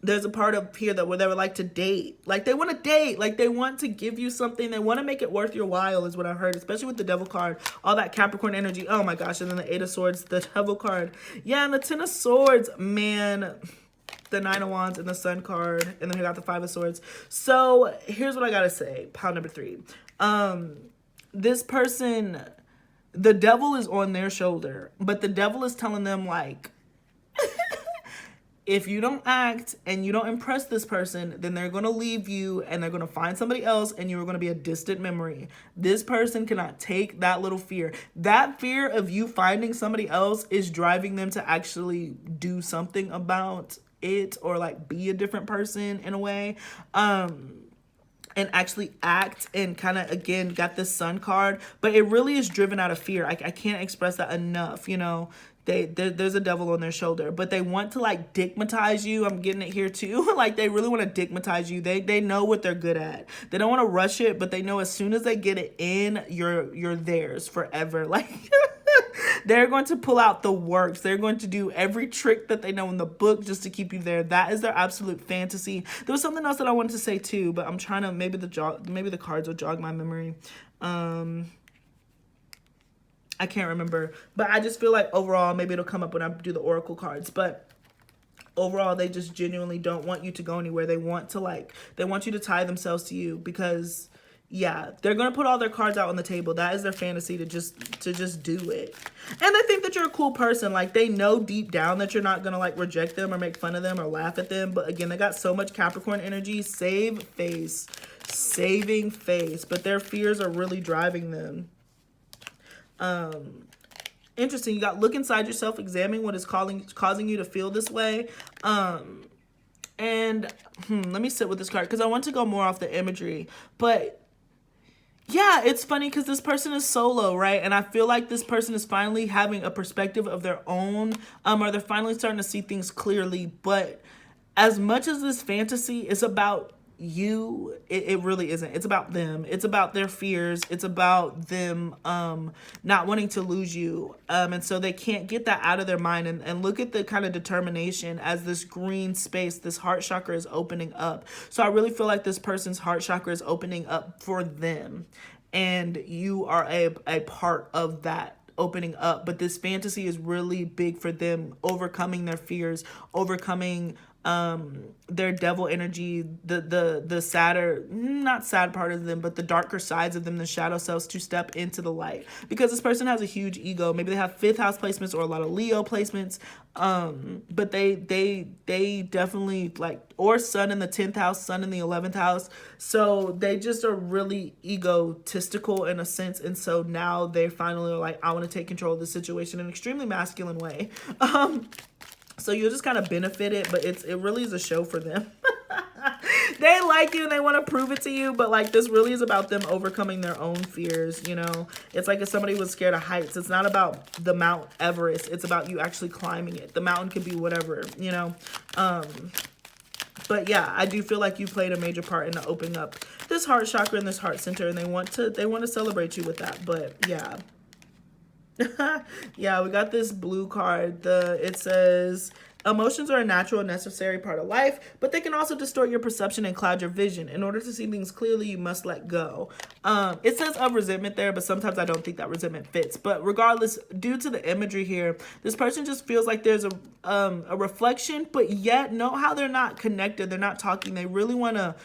there's a part of here that where they would like to date. Like they want to date. Like they want to give you something. They want to make it worth your while is what I heard. Especially with the devil card. All that Capricorn energy. Oh my gosh. And then the 8 of Swords. The devil card. Yeah, and the 10 of Swords. Man. The 9 of Wands and the Sun card. And then we got the 5 of Swords. So here's what I got to say. Pile number 3. This person, the devil is on their shoulder. But the devil is telling them like, if you don't act and you don't impress this person, then they're going to leave you and they're going to find somebody else and you're going to be a distant memory. This person cannot take that little fear. That fear of you finding somebody else is driving them to actually do something about it or like be a different person in a way. And actually act and kind of, again, got this Sun card. But it really is driven out of fear. I can't express that enough, you know. There's a devil on their shoulder, but they want to like digmatize you. I'm getting it here too. Like they really want to digmatize you. They know what they're good at. They don't want to rush it, but they know as soon as they get it in, you're theirs forever. Like they're going to pull out the works. They're going to do every trick that they know in the book just to keep you there. That is their absolute fantasy. There was something else that I wanted to say too, but I'm trying to, maybe the cards will jog my memory. I can't remember, but I just feel like overall, maybe it'll come up when I do the oracle cards, but overall, they just genuinely don't want you to go anywhere. They want you to tie themselves to you because, yeah, they're going to put all their cards out on the table. That is their fantasy to just do it. And they think that you're a cool person. Like they know deep down that you're not going to like reject them or make fun of them or laugh at them. But again, they got so much Capricorn energy, saving face, but their fears are really driving them. Interesting. You got look inside yourself, examine what is causing you to feel this way. And let me sit with this card because I want to go more off the imagery, but yeah, it's funny because this person is solo, right? And I feel like this person is finally having a perspective of their own, or they're finally starting to see things clearly. But as much as this fantasy is about it really isn't. It's about them. It's about their fears. It's about them not wanting to lose you. And so they can't get that out of their mind. And look at the kind of determination as this green space, this heart chakra is opening up. So I really feel like this person's heart chakra is opening up for them. And you are a part of that opening up. But this fantasy is really big for them, overcoming their fears, overcoming their devil energy, the sadder, not sad part of them, but the darker sides of them, the shadow selves, to step into the light. Because this person has a huge ego. Maybe they have 5th house placements or a lot of Leo placements. But they definitely like, or sun in the 10th house, sun in the 11th house. So they just are really egotistical in a sense. And so now they finally are like, I want to take control of the situation in an extremely masculine way. So you'll just kind of benefit it, but it really is a show for them. They like you and they want to prove it to you, but like this really is about them overcoming their own fears, you know? It's like if somebody was scared of heights, it's not about the Mount Everest, it's about you actually climbing it. The mountain could be whatever, you know? But yeah, I do feel like you played a major part in the opening up this heart chakra and this heart center, and they want to celebrate you with that. But yeah. Yeah, we got this blue card. It says, emotions are a natural and necessary part of life, but they can also distort your perception and cloud your vision. In order to see things clearly, you must let go. It says of resentment there, but sometimes I don't think that resentment fits. But regardless, due to the imagery here, this person just feels like there's a reflection, but yet know how they're not connected. They're not talking. They really want to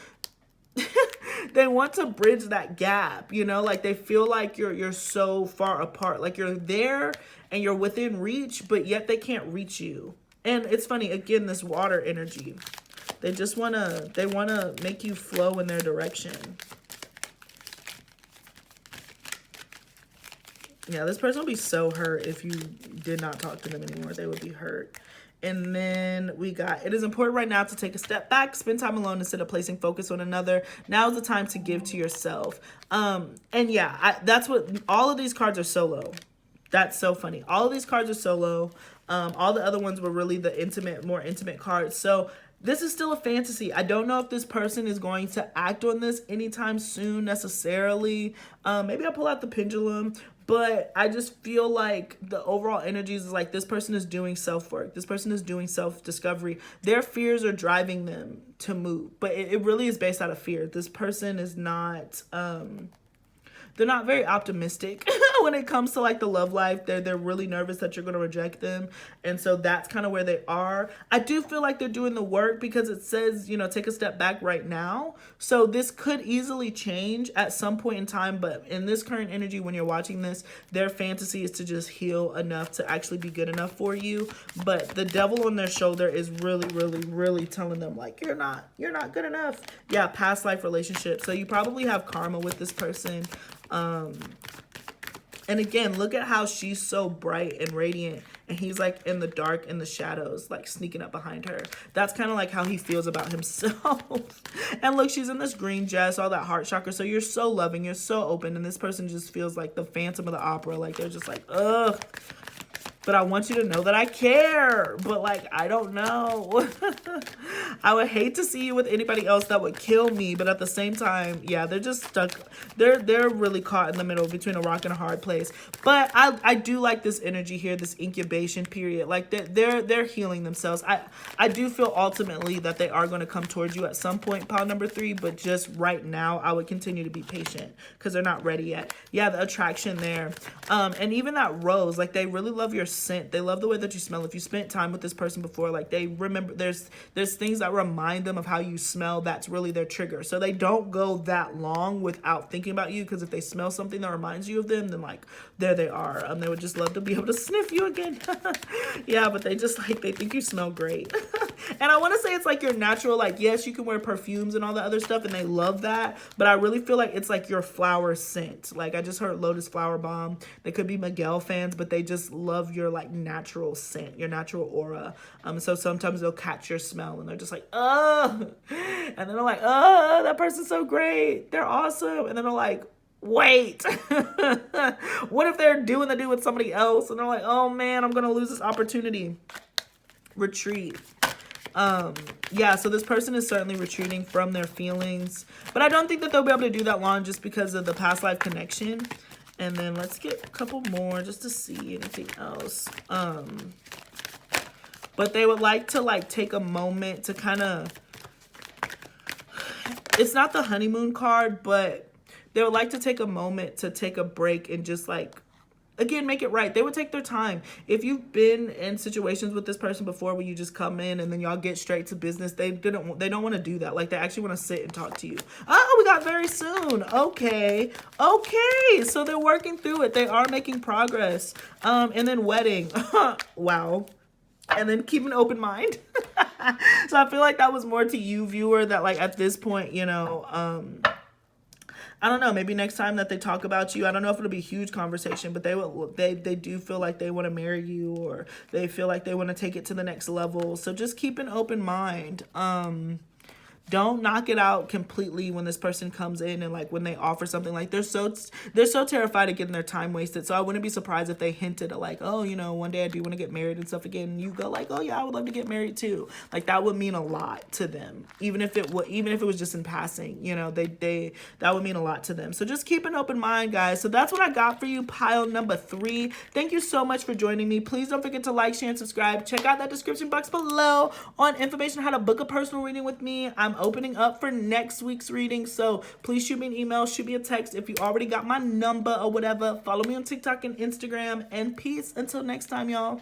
they want to bridge that gap, you know, like they feel like you're so far apart, like you're there and you're within reach, but yet they can't reach you. And it's funny, again, this water energy, they want to make you flow in their direction. Yeah, this person will be so hurt if you did not talk to them anymore. They would be hurt. And then we got, it is important right now to take a step back, spend time alone instead of placing focus on another. Now is the time to give to yourself. And yeah, that's what, all of these cards are solo. That's so funny. All of these cards are solo. All the other ones were really the more intimate cards. So this is still a fantasy. I don't know if this person is going to act on this anytime soon necessarily. Maybe I'll pull out the pendulum. But I just feel like the overall energies is like this person is doing self-work. This person is doing self-discovery. Their fears are driving them to move. But it really is based out of fear. This person is not... they're not very optimistic when it comes to like the love life. They're really nervous that you're going to reject them. And so that's kind of where they are. I do feel like they're doing the work because it says, you know, take a step back right now. So this could easily change at some point in time. But in this current energy, when you're watching this, their fantasy is to just heal enough to actually be good enough for you. But the devil on their shoulder is really, really, really telling them like, you're not good enough. Yeah, past life relationship. So you probably have karma with this person. And again, look at how she's so bright and radiant and he's like in the dark, in the shadows, like sneaking up behind her. That's kind of like how he feels about himself. And look, she's in this green dress, all that heart chakra. So you're so loving, you're so open, and this person just feels like the Phantom of the Opera. Like they're just like, ugh. But I want you to know that I care. But like, I don't know. I would hate to see you with anybody else that would kill me. But at the same time, yeah, they're just stuck. They're really caught in the middle between a rock and a hard place. But I do like this energy here, this incubation period. Like they're healing themselves. I do feel ultimately that they are going to come towards you at some point, pile number 3. But just right now, I would continue to be patient because they're not ready yet. Yeah, the attraction there. And even that rose, like they really love your scent. They love the way that you smell. If you spent time with this person before, like they remember, there's things that remind them of how you smell. That's really their trigger. So they don't go that long without thinking about you, because if they smell something that reminds you of them, then like there they are. They would just love to be able to sniff you again. Yeah, but they just like, they think you smell great. And I want to say it's like your natural, like, yes, you can wear perfumes and all the other stuff, and they love that, but I really feel like it's like your flower scent. Like I just heard Lotus Flower Bomb. They could be Miguel fans, but they just love your like natural scent, your natural aura. So sometimes they'll catch your smell and they're just like, oh, and then they're like, oh, that person's so great, they're awesome. And then they're like, wait, what if they're doing the do with somebody else? And they're like, oh man, I'm gonna lose this opportunity. Retreat. Yeah, so this person is certainly retreating from their feelings, but I don't think that they'll be able to do that long just because of the past life connection. And then let's get a couple more just to see anything else. But they would like to like take a moment to kind of, it's not the honeymoon card, but they would like to take a moment to take a break and just like, again, make it right. They would take their time. If you've been in situations with this person before where you just come in and then y'all get straight to business, they don't want to do that. Like, they actually want to sit and talk to you. Oh, we got very soon. Okay. So they're working through it. They are making progress. And then wedding. Wow. And then keep an open mind. So I feel like that was more to you, viewer, that like at this point, you know, I don't know, maybe next time that they talk about you, I don't know if it'll be a huge conversation, but they do feel like they want to marry you, or they feel like they want to take it to the next level. So just keep an open mind. Don't knock it out completely when this person comes in and like when they offer something. Like they're so terrified of getting their time wasted. So I wouldn't be surprised if they hinted at like, oh, you know, one day I do want to get married and stuff again. And you go like, oh yeah, I would love to get married too. Like that would mean a lot to them, even if it was just in passing. You know, that would mean a lot to them. So just keep an open mind, guys. So that's what I got for you, pile number 3. Thank you so much for joining me. Please don't forget to like, share, and subscribe. Check out that description box below on information on how to book a personal reading with me. I'm opening up for next week's reading, so please shoot me an email, shoot me a text if you already got my number or whatever. Follow me on TikTok and Instagram, and peace until next time, y'all.